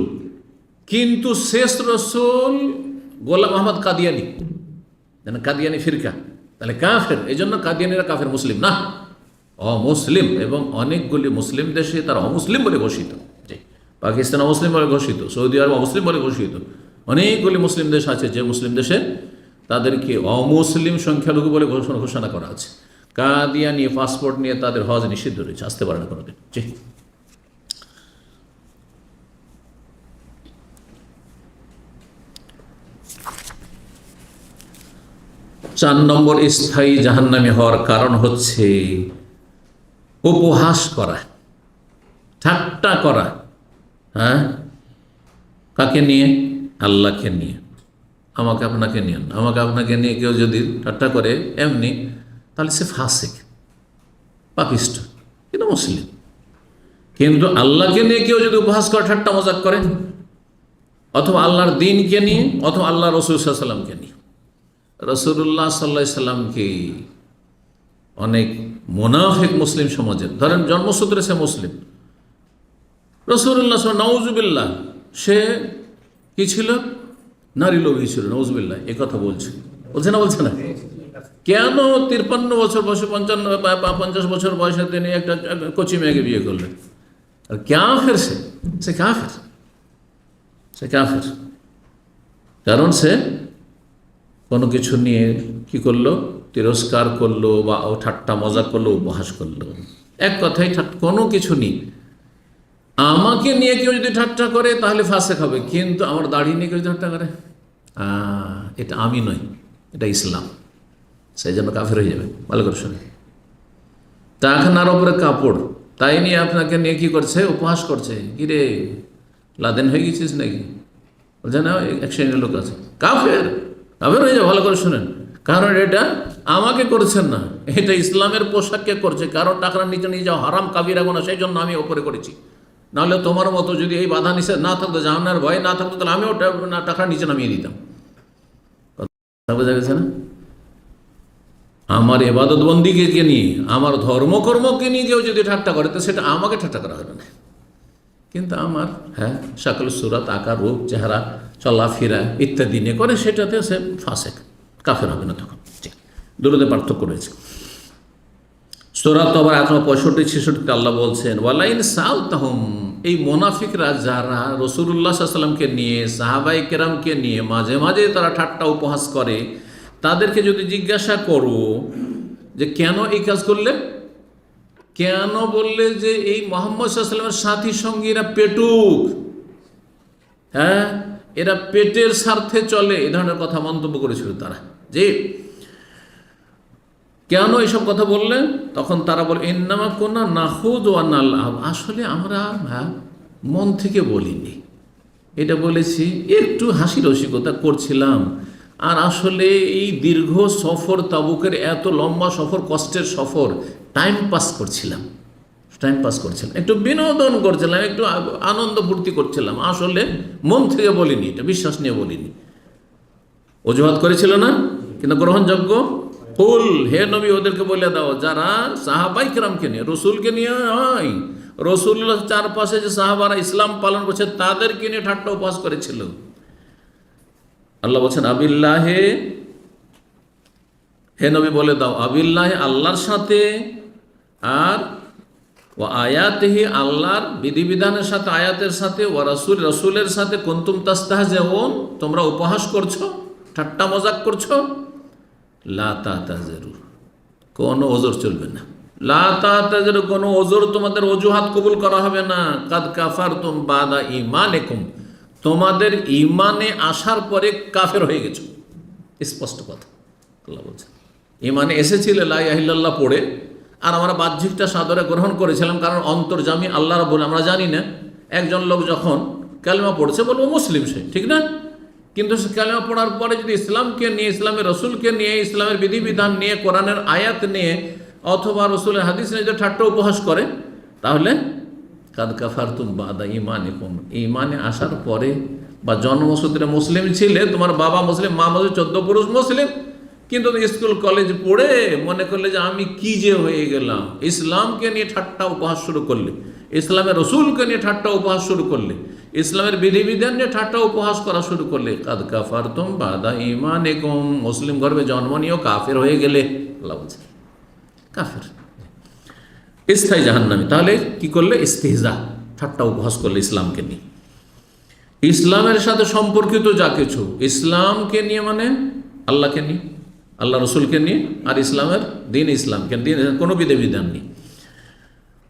কিন্তু শেষ রসুল গোলাম আহমদ কাদিয়ানি, কাদিয়ানি ফিরকা, তাহলে কাফের। এই জন্য কাদিয়ানিরা কাফের, মুসলিম না, অমুসলিম। এবং অনেকগুলি মুসলিম দেশে তারা অমুসলিম বলে ঘোষিত, পাকিস্তান অমুসলিম বলে ঘোষিত, সৌদি আরব অমুসলিম বলে ঘোষিত। অনেকগুলি মুসলিম দেশ আছে যে মুসলিম দেশে তাদেরকে অমুসলিম সংখ্যালঘু বলে ঘোষণা করা আছে। কাদিয়ানি পাসপোর্ট নিয়ে তাদের হজ নিষিদ্ধ রয়েছে, আসতে পারে না কোনোদিন। জি। 4 নম্বর স্থায়ী জাহান্নামী হওয়ার কারণ হচ্ছে উপহাস করা, ঠাট্টা করা। হ্যাঁ, কাকে নিয়ে? আল্লাহকে নিয়ে। আমাকে আপনাকে নিয়ে, আমাকে আপনাকে নিয়ে কেউ যদি ঠাট্টা করে এমনি, তাহলে সে ফাসিক, পাপিষ্ট, কিন্তু মুসলিম। কিন্তু আল্লাহকে নিয়ে কেউ যদি উপহাস করে, ঠাট্টা মজাক করে, অথবা আল্লাহর দ্বীনকে নিয়ে, অথবা আল্লাহ রসুল সাল্লাল্লাহু আলাইহি ওয়াসাল্লামকে নিয়ে। রাসূলুল্লাহ সাল্লাল্লাহু আলাইহি ওয়াসাল্লামকে অনেক মুনাফিক মুসলিম সমাজের, ধরেন জন্মসূত্রে সে মুসলিম, রাসূলুল্লাহ নাউজুবিল্লাহ, সে কি ছিল? নারী লোভী ছিল, নাউজুবিল্লাহ, এ কথা বলছে না, বলছে না? কেন 53 বছর বয়সে, 50 বছর বয়সে তিনি একটা কচি মেয়েকে বিয়ে করলেন? আর কাফের, সে কাফের, সে কাফের। কারণ সে কোনো কিছু নিয়ে কি করলো? তিরস্কার করলো, বা ঠাট্টা মজা করলো, উপহাস করলো। এক কথায় কোনো কিছু নেই। আমাকে নিয়ে কেউ যদি ঠাট্টা করে তাহলে ফাসেক হবে, কিন্তু আমার দাড়ি নিয়ে কেউ যদি ঠাট্টা করে, এটা আমি নই, এটা ইসলাম, সেই জন্য কাফের হয়ে যাবে। ভালো করে শুনে, টাকনার ওপরে কাপড়, তাই নিয়ে আপনাকে নিয়ে কি করছে? উপহাস করছে। কিরে লাদেন হয়ে গেছিস নাকি? বলছে না, এক শ্রেণীর লোক আছে, কাফের, কাফের হয়ে যাবে। ভালো করে শুনেন, কারণ এটা আমাকে করছেন না, এটা ইসলামের পোশাককে করছে। কারণ টাকার নিচে নিয়ে যাও হারাম, কাবিরা গুনাহ, সেই জন্য আমি ওপরে করেছি। নাহলে তোমার মতো যদি এই বাধা নিষেধ না থাকতো, জাহান্নামের ভয় না থাকতো, তাহলে আমিও টাকার নিচে নামিয়ে দিতাম। বোঝা গেছে না? আমার ইবাদত বন্দিকে নিয়ে, আমার ধর্মকর্মকে নিয়ে কেউ যদি ঠাট্টা করে, তো সেটা আমাকে ঠাট্টা করা হবে না। কিন্তু আমার শাকল সুরাত, আকার, রূপ, চেহারা, চলাফেরা ইত্যাদি নিয়ে করে, সেটাতে সে ফাসেক, কাফের হবে না তখন। দুটোতে পার্থক্য রয়েছে। সূরা তাওবা 65-66 আল্লাহ বলছেন, ওয়ালাইন সালতাহুম, এই মুনাফিকরা যারা রাসূলুল্লাহ সাল্লাল্লাহু আলাইহি ওয়াসাল্লামকে নিয়ে, সাহাবায়ে কেরামকে নিয়ে মাঝে মাঝে তারা ঠাট্টা উপহাস করে, তাদেরকে যদি জিজ্ঞাসা করো যে কেন এই কাজ করলে, কেন বললে যে এই মুহাম্মদ সাল্লাল্লাহু আলাইহি ওয়াসাল্লামের সাথী সঙ্গীরা পেটুক, এরা পেটের স্বার্থে চলে, এ ধরনের কথা মন্তব্য করেছিল তারা। যে কেন এইসব কথা বললেন? তখন তারা বলে ইন্নামা কুন্না নাখুদ ওয়া নালআব, আসলে আমরা মন থেকে বলিনি, এটা বলেছি একটু হাসি রসিকতা করছিলাম। আর আসলে এই দীর্ঘ সফর, তাবুকের এত লম্বা সফর, কষ্টের সফর, টাইম পাস করছিলাম, একটু বিনোদন করছিলাম, একটু আনন্দ ফুর্তি করছিলাম, আসলে মন থেকে বলিনি, এটা বিশ্বাস নিয়ে বলিনি। অজুহাত করেছিল না, কিন্তু গ্রহণযোগ্য ফুল। হে নবী, ওদেরকে বলে দাও যারা সাহাবাই কেরামকে নিয়ে, রসুলকে নিয়ে হয়, রসুল্লাহ চারপাশে যে সাহাবারা ইসলাম পালন করছে তাদেরকে নিয়ে ঠাট্টা উপহাস করেছিল। আল্লাহ বলছেন আবিল্লাহে, হে নবী বলে দাও আবিল্লাহে, আল্লাহর সাথে, আর ও আয়াতেহি, আল্লাহর বিধিবিধানের সাথে, আয়াতের সাথে, ও রাসূল, রাসূলের সাথে, কুনতুম তাস্তাহজিউন, তোমরা উপহাস করছো, ঠাট্টা মজাক করছো। লা তাতাযিরু, কোনো ওজর চলবে না। লা তাতাযিরু, কোনো ওজর, তোমাদের অজুহাত কবুল করা হবে না। কাদ কাফারতুম বাদা ঈমানিকুম, তোমাদের ঈমানে আসার পরে কাফের হয়ে গেছো, স্পষ্ট কথা আল্লাহ বলছেন। ঈমানে এসেছিলে লা ইলাহা ইল্লাল্লাহ পড়ে, আর আমরা বাহ্যিকটা সাদরে গ্রহণ করেছিলাম, কারণ অন্তর্যামী আল্লাহ রাব্বুল, আমরা জানি না একজন লোক যখন কালেমা পড়ছে বলবো মুসলিম সে, ঠিক না? কিন্তু সে কালেমা পড়ার পরে যদি ইসলামকে নিয়ে, ইসলামের রসুলকে নিয়ে, ইসলামের বিধিবিধান নিয়ে, কোরআনের আয়াত নিয়ে অথবা রসুলের হাদিস নিয়ে যদি ঠাট্টা উপহাস করে, তাহলে কাদ কাফারতুম বাদা ঈমানিকুম, ঈমানে আসার পরে, বা জন্মসূত্রে মুসলিম ছিলে, তোমার বাবা মুসলিম, মা মুসলিম, 14 পুরুষ মুসলিম, কিন্তু স্কুল কলেজ পড়ে মনে করলে যে আমি কি যে হয়ে গেলাম, ইসলামকে নিয়ে ঠাট্টা উপহাস শুরু করলে, ইসলামের রসুলকে নিয়ে ঠাট্টা উপহাস শুরু করলে, ইসলামের বিধিবিধান নিয়ে ঠাট্টা উপহাস করা শুরু করলে, কাদ কাফারতুম বাদা ঈমানিকুম, মুসলিম গর্ভে জন্ম নিয়েও কাফের হয়ে গেলে, আল্লাহ বলছে কাফের, স্থায়ী জাহান্নামী। তাহলে কি করলে? ইস্তিহজা, ঠাট্টা উপহাস করলে ইসলামকে নিয়ে। ইসলামের সাথে সম্পর্কিত যা কিছু, ইসলামকে নিয়ে মানে আল্লাহকে নিয়ে, আল্লাহ রসুলকে নিয়ে, আর ইসলামের দিন, ইসলামকে দিন, কোনো বিধিবিধান নেই।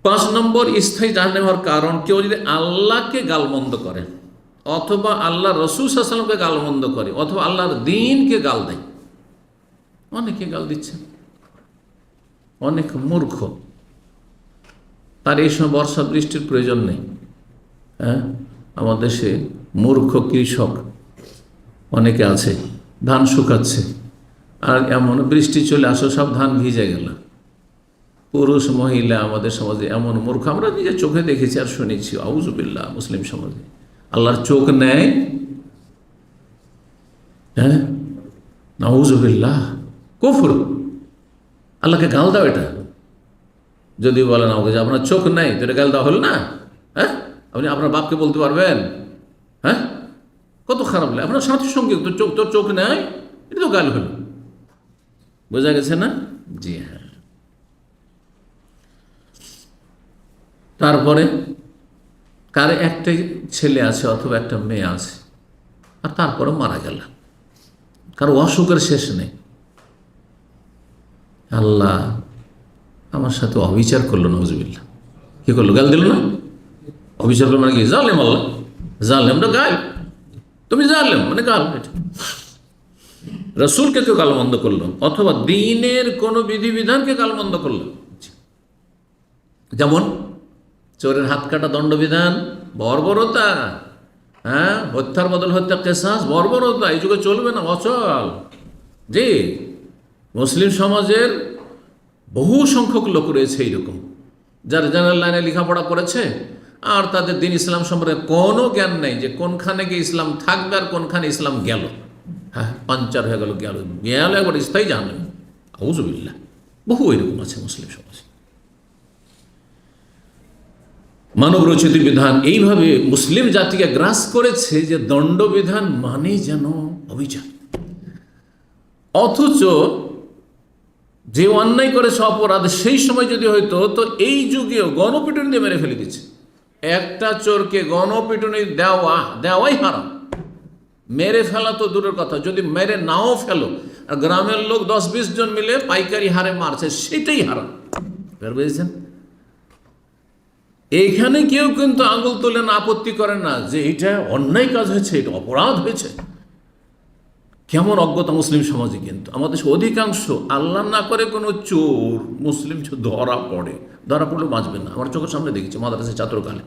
5 নম্বর স্থায়ী জাহান্নামী হওয়ার কারণ, কেউ যদি আল্লাহকে গালমন্দ করে, অথবা আল্লাহ রসুল সাল্লাল্লাহু আলাইহি ওয়াসাল্লামকে গালমন্দ করে, অথবা আল্লাহর দিনকে গাল দেয়। অনেকে গাল দিচ্ছে, অনেক মূর্খ, তার এই সময় বর্ষা বৃষ্টির প্রয়োজন নেই। আমাদের দেশে মূর্খ কৃষক অনেকে আছে, ধান শুকাচ্ছে, আর এমন বৃষ্টি চলে আসো সব ধান ভিজে গেল। পুরুষ মহিলা আমাদের সমাজে এমন মূর্খ, আমরা নিজের চোখে দেখেছি আর শুনেছি। আউযুবিল্লাহ, মুসলিম সমাজে আল্লাহর চোখ নেয়, নাউযুবিল্লাহ, কুফর, আল্লাহকে গাল দাও। এটা যদি বলেন আমাকে যে আপনার চোখ নেই, তো এটা গাল দেওয়া হল না? আপনি আপনার বাপকে বলতে পারবেন? কত খারাপ লাগে। আপনার সাথী সঙ্গে তোর চোখ নেই, এটা তো গাল হলো। বোঝা গেছে না? জি হ্যাঁ। তারপরে কার একটাই ছেলে আছে অথবা একটা মেয়ে আছে, আর তারপরে মারা গেল, কারো অসুখের শেষ নেই। আল্লাহ আমার সাথে অবিচার করলো, নাউযুবিল্লাহ। কি করলো? গাল দিল না? অবিচার করলো মানে কি? জালেম আল্লাহ, জালেমটা গাল, তুমি জালেম মানে গাল। রসুলকে কেউ গালমন্দ করলো, অথবা দ্বীনের কোনো বিধিবিধানকে গালমন্দ করলো, যেমন চোরের হাত কাটা দণ্ডবিধান, বর্বরতা। হত্যার বদল হত্যা, কিসাস, বর্বরতা। এই যুগে চলবে না, অচল। জি, মুসলিম সমাজের বহু সংখ্যক লোক রয়েছে এইরকম, যারা জেনারেল লাইনে লেখাপড়া করেছে, আর তাদের দিন ইসলাম সম্পর্কে কোনো জ্ঞান নেই, যে কোনখানে গিয়ে ইসলাম থাকবে আর কোনখানে ইসলাম গেল। পাঞ্চার হয়ে গেল, গেল একবার স্থায়ী জাহান্নামী। আউযুবিল্লাহ, বহু এরকম আছে মুসলিম সমাজে। মানব রচিত বিধান এইভাবে মুসলিম জাতিকে গ্রাস করেছে যে দণ্ডবিধান মানে যেন অবিচার, অথচ যে অন্যায় করেছে অপরাধ, সেই সময় যদি হয়তো, তো এই যুগেও গণপিটুনি দিয়ে মেরে ফেলে দিচ্ছে। একটা চোরকে গণপিটুনি দেওয়াই হারাম। মেরে ফেলা তো দূরের কথা, যদি মেরে নাও ফেলো, আর গ্রামের লোক 10-20 জন মিলে পাইকারি হারে মারছে, সেটাই হারাম। বুঝেছেন? এইখানে কেউ কিন্তু আঙুল তোলেন, আপত্তি করেন না যে এটা অন্যায় কাজ হয়েছে, এটা অপরাধ হয়েছে। কেমন অজ্ঞতা মুসলিম সমাজে! কিন্তু আমাদের অধিকাংশ, আল্লাহ না করে কোনো চোর মুসলিম ধরা পড়লেও বাঁচবেন না। আমার চোখের সামনে দেখেছি মাদ্রাসার ছাত্রকালে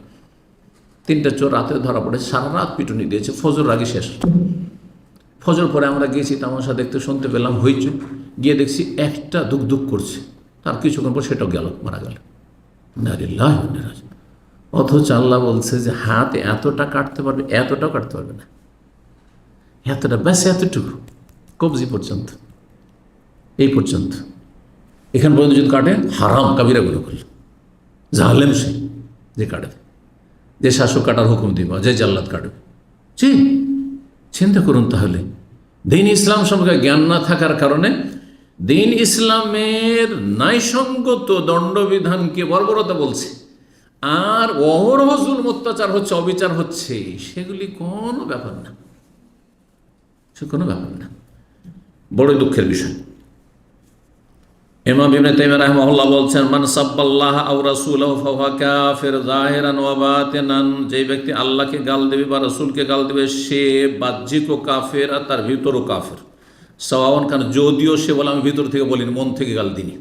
3টা চোর রাতে ধরা পড়ে, সারা রাত পিটুনি দিয়েছে, ফজর আগে শেষ। ফজর পরে আমরা গিয়েছি তামাশা দেখতে, শুনতে পেলাম হইচই, গিয়ে দেখছি একটা দুঃখ দুঃখ করছে, তার কিছুক্ষণ পর সেটাও গেল, মারা গেল। অথচ আল্লাহ বলছে যে হাত এতটা কাটতে পারবে, এতটাও কাটতে পারবে না, এতটা, ব্যাস এতটুকু, কবজি পর্যন্ত, এই পর্যন্ত। এখান পর্যন্ত যদি কাটে হারাম, কাবিরা গুলো করল, জালেম সে যে কাটে, যে শাসক কাটার হুকুম দিব, যে জাল্লাদ কাটবে। চিন্তা করুন তাহলে, দিন ইসলাম সম্পর্কে জ্ঞান না থাকার কারণে দিন ইসলামের ন্যায়সঙ্গত দণ্ডবিধানকে বর্বরতা বলছে, আর অহরহ জুলম অত্যাচার হচ্ছে, অবিচার হচ্ছে, সেগুলি কোনো ব্যাপার না, সে কোনো ব্যাপার না। বড় দুঃখের বিষয়। ইমাম ইবনে তাইমিয়া রাহিমাহুল্লাহ বলছেন, মান সাব্বাল্লাহ আও রাসূলাহু ফাহুয়া কাফির যাহিরান ওয়া বাতিনান, যে ব্যক্তি আল্লাহকে গাল দেবে বা রাসূলকে গাল দেবে সে বাহ্যিকও কাফের আর তার ভিতরও কাফের। সাওয়াউন কানা, যদিও সে বলে আমি ভিতর থেকে বলিনি, মন থেকে গাল দিনি।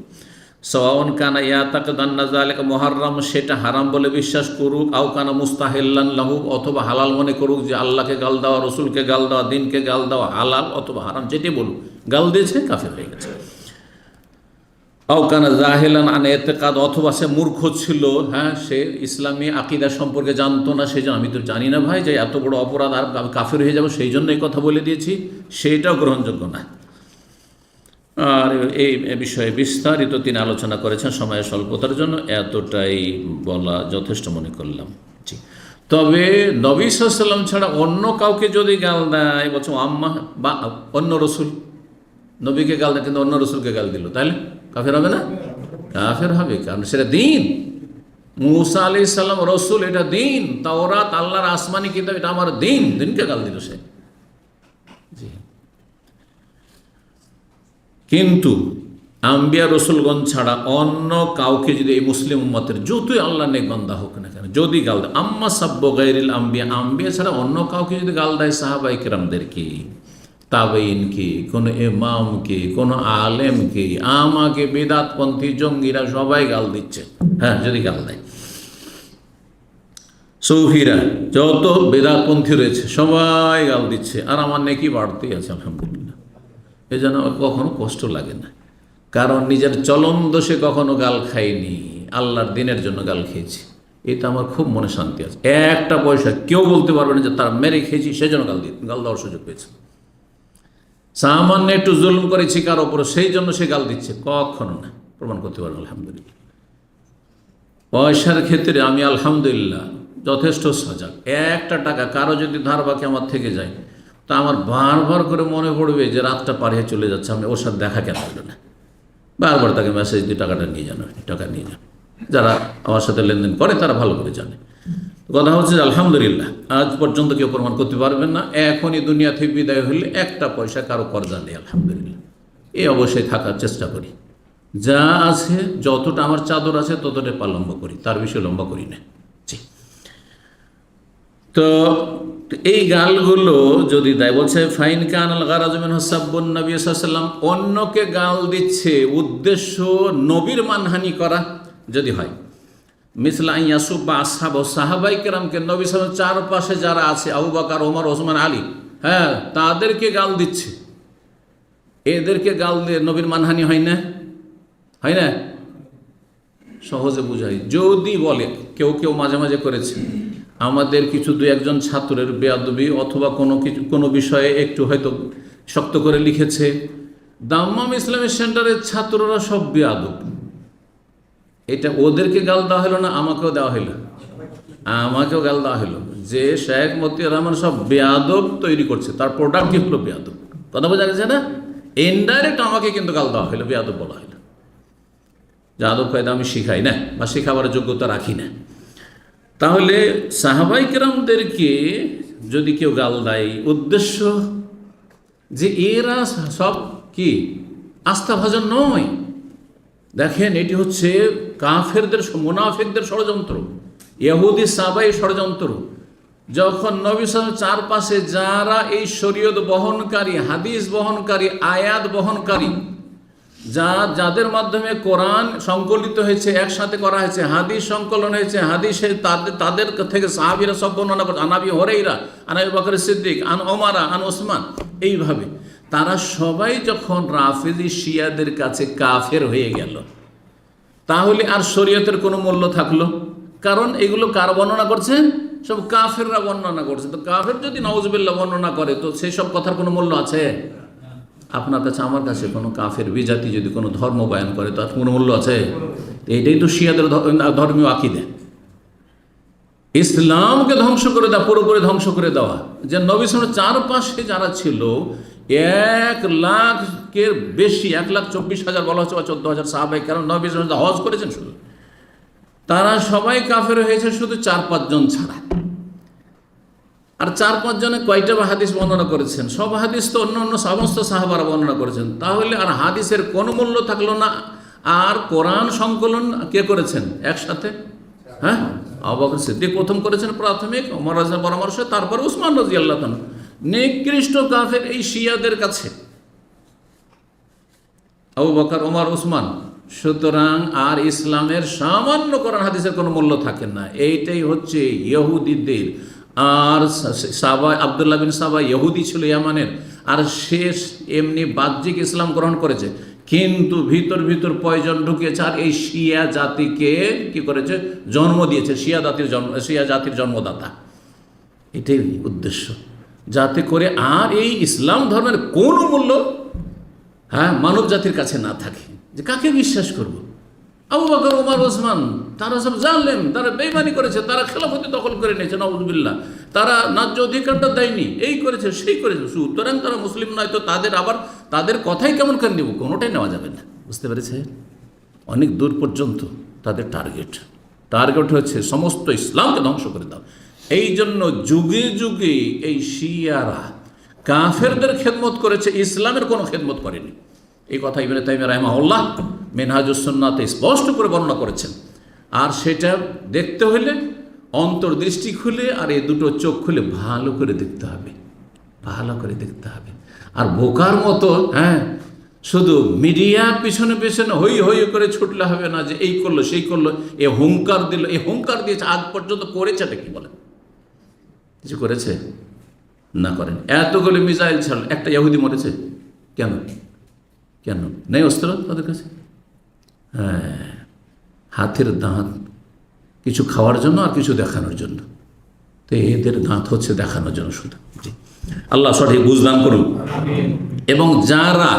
সাওয়াউন কানা ইয়াতাকাদান্না যালিকা মুহাররাম, সেটা হারাম বলে বিশ্বাস করুক, আও কানা মুস্তাহিল্লান লাহু, অথবা হালাল মনে করুক যে আল্লাহকে গাল দেওয়া, রসুলকে গাল দেওয়া, দিনকে গাল দেওয়া হালাল অথবা হারাম, যেটি বলুক, গাল দিয়েছে, কাফের হয়ে গেছে। আও কানা জাহিলান আন ইতিকাদ, অথবা সে মূর্খ ছিল, সে ইসলামী আকীদা সম্পর্কে জানতো না, সেই জন্য, আমি তো জানি না ভাই যে এত বড় অপরাধ আর আমি কাফের হয়ে যাব, সেই জন্য এই কথা বলে দিয়েছি, সেইটাও গ্রহণযোগ্য না। আর এই বিষয়ে বিস্তারিত তিনি আলোচনা করেছেন, সময়ের স্বল্পতার জন্য এতটাই বলা যথেষ্ট মনে করলাম। জি, তবে নবী সাল্লাল্লাহু আলাইহি ওয়াসাল্লাম ছাড়া অন্য কাউকে যদি গাল দেয়, বলছো আম্মা বা অন্য রসুল, নবীকে গাল দেয় কিন্তু অন্য রসুলকে গাল দিল, তাহলে কাফের হবে না? কাফের হবে, কারণ সেটা দিন। মুসা আলাইহিস সালাম রসুল, এটা দিন। তাওরাত আল্লাহর আসমানি কিতাব, এটা আমার দিন, দিনকে গাল দিল সে। জি, কিন্তু আম্বিয়া রসুলগণ ছাড়া অন্য কাউকে যদি এই মুসলিম উম্মতের যতই আল্লাহ নেক বান্দা হোক না কেন যদি গাল দেয়, আম্মা সাব্বু গায়রিল আম্বিয়া, আম্বিয়া ছাড়া অন্য কাউকে যদি গাল দেয়, সাহাবায়ে কেরামদেরকে, তাবেঈনকে, কোনো ইমামকে, কোনো আলেমকে, আমাকে, বিদাতপন্থী জঙ্গিরা সবাই গাল দিচ্ছে, যদি গাল দেয়। সৌফিরা, যত বেদাতপন্থী রয়েছে সবাই গাল দিচ্ছে, আর আমার নেকি বাড়তেই আছে আলহামদুলিল্লাহ। এই জন্য আমার কখনো কষ্ট লাগে না, কারণ নিজের চলন দোষে কখনো গাল খাইনি, আল্লাহর দিনের জন্য গাল খেয়েছি, এটা আমার খুব মনে শান্তি আছে। একটা পয়সা কেউ বলতে পারবে না যে তার মেরে খেয়েছি সেজন্য গাল দেওয়ার সুযোগ পেয়েছে। সামান্য একটু জুলুম করেছি কার ওপর, সেই জন্য সে গাল দিচ্ছে, কখনো না, প্রমাণ করতে পারবো আলহামদুলিল্লাহ। পয়সার ক্ষেত্রে আমি আলহামদুলিল্লাহ যথেষ্ট সজাগ। একটা টাকা কারো যদি ধার বাকি আমার থেকে যায়, তা আমার বারবার করে মনে পড়বে যে রাতটা পাড়িয়ে চলে যাচ্ছে, আমি ওর সাথে দেখা কেন হলো না, বারবার তাকে মেসেজ দিয়ে টাকাটা নিয়ে যান, টাকা নিয়ে যান। যারা আমার সাথে লেনদেন করে তারা ভালো করে জানে। কথা হচ্ছে যে আলহামদুলিল্লাহ আজ পর্যন্ত কেউ প্রমাণ করতে পারবেন না, এখনই দুনিয়া থেকে বিদায় হলে একটা পয়সা কারো কর্জা নেই আলহামদুলিল্লাহ। এই অবশ্যই থাকার চেষ্টা করি, যা আছে যতটা আমার চাদর আছে ততটা পা লম্বা করি, তার বেশি লম্বা করি না। জি, তো এই গালগুলো যদি দেয়, বলছে ফাইন কানাল গারাজু মিনহু সাব্বুন নবী সাল্লাল্লাহু আলাইহি ওয়াসাল্লাম, অন্যকে গাল দিচ্ছে উদ্দেশ্য নবীর মানহানি করা যদি হয়, মিসলা ইয়াসুব বা আসহাব, সাহাবাই কেরামকে, নবী সাল্লাল্লাহু আলাইহি ওয়াসাল্লাম চারপাশে যারা আছে, আবু বকর, ওমর, ওসমান, আলী, তাদেরকে গাল দিচ্ছে, এদেরকে গাল দিয়ে নবীর মানহানি হয় না? হয় না? সহজে বুঝাই, যদি বলে কেউ মাঝে মাঝে করেছে, আমাদের কিছু দু একজন ছাত্রের বেয়াদবি অথবা কোনো বিষয়ে একটু হয়তো শক্ত করে লিখেছে, দাম্মাম ইসলামিক সেন্টারের ছাত্ররা সব বেয়াদব, এটা ওদেরকে গাল দেওয়া হলো না? আমাকেও দেওয়া হলো, আমাকেও গাল দেওয়া হলো যে শেখ মতিয়ার রহমান সব বেয়াদব তৈরি করছে, তার প্রোডাক্ট কি হলো বেয়াদব। কথা বোঝা গেছে না? ইনডাইরেক্ট আমাকে কিন্তু গাল দেওয়া হলো, বেয়াদব বলা হলো। যে আদব কায়দা আমি শিখাই না বা শেখাবার যোগ্যতা রাখি না। তাহলে সাহাবাই কেরামদেরকে যদি কেউ গাল দেয়, উদ্দেশ্য যে এরা সব কি আস্থাভাজন নয়। দেখেন, এটি হচ্ছে কাফেরদের, মুনাফিকদের ষড়যন্ত্র। ইহুদি সাহাবাই ষড়যন্ত্র, যখন নবী সাল্লাল্লাহু আলাইহি ওয়াসাল্লাম চারপাশে যারা এই শরীয়ত বহনকারী, হাদিস বহনকারী, আয়াত বহনকারী, যাদের মাধ্যমে কোরআন সংকলিত হয়েছে, একসাথে করা হয়েছে, হাদিস সংকলন হয়েছে, হাদিসে তাদের থেকে সাহাবীরা সব বর্ণনা করছে, আন আবি হুরায়রা, আন আবি বকর সিদ্দিক, আন ওমরা, আন ওসমান, এইভাবে তারা সবাই যখন রাফেজি শিয়াদের কাছে কাফের হয়ে গেল, তাহলে আর শরীয়তের কোনো মূল্য থাকলো? কারণ এগুলো কার বর্ণনা করছে? সব কাফেররা বর্ণনা করছে। তো কাফের যদি নাউজুবিল্লাহ বর্ণনা করে, তো সেই সব কথার কোনো মূল্য আছে? আপনার কাছে, আমার কাছে কোনো কাফের বিজাতি যদি কোনো ধর্ম বয়ান করে, তার কোনো মূল্য আছে? এইটাই তো শিয়াদের ধর্মীয় আকীদা, ইসলামকে ধ্বংস করে দেওয়া, পুরোপুরি ধ্বংস করে দেওয়া। যে নবী সাল্লাল্লাহু আলাইহি ওয়াসাল্লামের চারপাশে যারা ছিল, 1,00,000-এর বেশি, 1,24,000 বলা হচ্ছে, বা 14,000 সাহাবায়ে কেরাম নবী সাল্লাল্লাহু আলাইহি ওয়াসাল্লাম হজ করেছেন শুধু, তারা সবাই কাফের হয়েছে শুধু 4-5 জন ছাড়া। আর 4-5 জনে কয়টা বা হাদিস বর্ণনা করেছেন? সব হাদিস তো অন্য সমস্ত সাহাবারা বর্ণনা করেছেন। তাহলে আর হাদিসের কোনো মূল্য থাকলো না। আর কোরআন সংকলন কে করেছেন একসাথে? হ্যাঁ, আবু বকর সিদ্দিক প্রথম করেছেন প্রাথমিক, ওমর রাদিয়াল্লাহু পরামর্শে, তারপরে উসমান রাদিয়াল্লাহু তাআলা। নিকৃষ্ট কাফের এই শিয়াদের কাছে আবু বকর, ওমর, উসমান। সুতরাং আর ইসলামের সামান্য কোরআন হাদিসের কোনো মূল্য থাকে না। এইটাই হচ্ছে ইহুদিদের। আর সাবা, আব্দুল্লাহ বিন সাবা ইহুদি ছিল ইয়ামানের, আর শেষ এমনি বাহ্যিক ইসলাম গ্রহণ করেছে, কিন্তু ভিতর ভিতর পয়জন ঢুকিয়েছে, আর এই শিয়া জাতিকে কি করেছে? জন্ম দিয়েছে। শিয়া জাতির জন্মদাতা। এটাই উদ্দেশ্য, যাতে করে আর এই ইসলাম ধর্মের কোনো মূল্য মানব জাতির কাছে না থাকে। যে কাকে বিশ্বাস করব? আবু বকর, ওমর, ওসমান, তারা সব জানলেন, তারা বেঈমানি করেছে, তারা খেলাফতি দখল করে নিয়েছে, নাউযুবিল্লাহ, তারা ন্যায্য অধিকারটা দেয়নি, এই করেছে, সেই করেছে। সুতরাং তারা মুসলিম নয়, তো তাদের কথাই কেমন করে নেব? কোনোটাই নেওয়া যাবে না। বুঝতে পেরেছে? অনেক দূর পর্যন্ত তাদের টার্গেট হচ্ছে সমস্ত ইসলামকে ধ্বংস করে দাও। এই জন্য যুগে যুগে এই শিয়ারা কাফেরদের খেদমত করেছে, ইসলামের কোনো খেদমত করেনি। এই কথা ইবনে তাইমিয়া রাহিমাহুল্লাহ মিনহাজুস সুন্নাতে স্পষ্ট করে বর্ণনা করেছেন। আর সেটা দেখতে হলে অন্তর্দৃষ্টি খুলে আর এই দুটো চোখ খুলে ভালো করে দেখতে হবে, ভালো করে দেখতে হবে। আর বোকার মতো শুধু মিডিয়ার পিছনে পিছনে হই হই করে ছুটলে হবে না, যে এই করলো, সেই করলো, এ হুঙ্কার দিল, এ হুঙ্কার দিয়েছে, আজ পর্যন্ত করেছেটা কি বলেন? কিছু করেছে? না, করেন। এতগুলো মিসাইল ছাড়ল, একটা ইহুদি মরেছে কেন? কেন নেই অস্ত্র তাদের কাছে? হাতের দাঁত কিছু খাওয়ার জন্য আর কিছু দেখানোর জন্য। তো এদের দাঁত হচ্ছে দেখানোর জন্য শুধু। জি, আল্লাহ সঠিক বুঝদান করুন। এবং যারা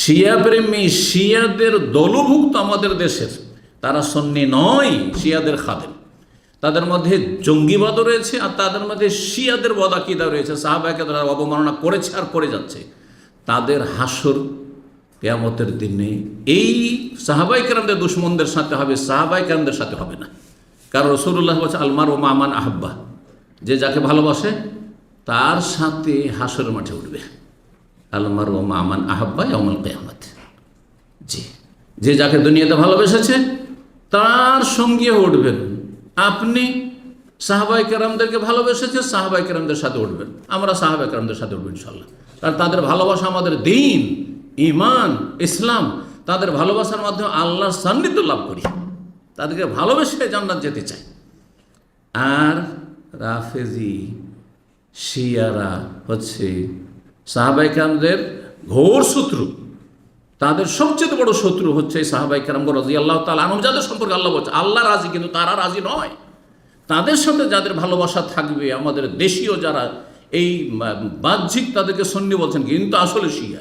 শিয়া প্রেমী, শিয়াদের দলভুক্ত আমাদের দেশের, তারা সুন্নি নয়, শিয়াদের খাদেম। তাদের মধ্যে জঙ্গিবাদও রয়েছে, আর তাদের মধ্যে শিয়াদের বদাকিদা রয়েছে। সাহাবাকে তারা অবমাননা করেছে আর করে যাচ্ছে। তাদের হাসর কিয়ামতের দিনে এই সাহাবায়ে কেরামদের দুশমনদের সাথে হবে, সাহাবায়ে কেরামদের সাথে হবে না। কারণ রাসূলুল্লাহ বলেছে, আলমার ও মামান আহাব্বা, যে যাকে ভালোবাসে তার সাথে হাসরের মাঠে উঠবে। আলমার ও মামান আহাব্বা ইয়াউমুল কিয়ামত। জি, যে যাকে দুনিয়াতে ভালোবেসেছে তার সঙ্গে উঠবেন। আপনি সাহাবায়ে কেরামদেরকে ভালোবেসেছে, সাহাবায়ে কেরামদের সাথে উঠবেন। আমরা সাহাবায়ে কেরামদের সাথে উঠবেন ইনশাআল্লাহ। কারণ তাদের ভালোবাসা আমাদের দ্বীন, ইমান, ইসলাম। তাদের ভালোবাসার মাধ্যমে আল্লাহর সান্নিধ্য লাভ করি, তাদেরকে ভালোবেসে জান্নাত যেতে চাই। আর রাফেজি শিয়ারা হচ্ছে সাহাবায়ে কেরামদের ঘোর শত্রু। তাদের সবচেয়ে বড় শত্রু হচ্ছে সাহাবায়ে কেরাম রাদিয়াল্লাহু তাআলা আনহুম, যাদের সম্পর্কে আল্লাহ বলছে আল্লাহ রাজি, কিন্তু তারা রাজি নয়। তাদের সাথে যাদের ভালোবাসা থাকবে, আমাদের দেশীয় যারা এই বাহ্যিক তাদেরকে সুন্নি বলছেন, কিন্তু আসলে শিয়া।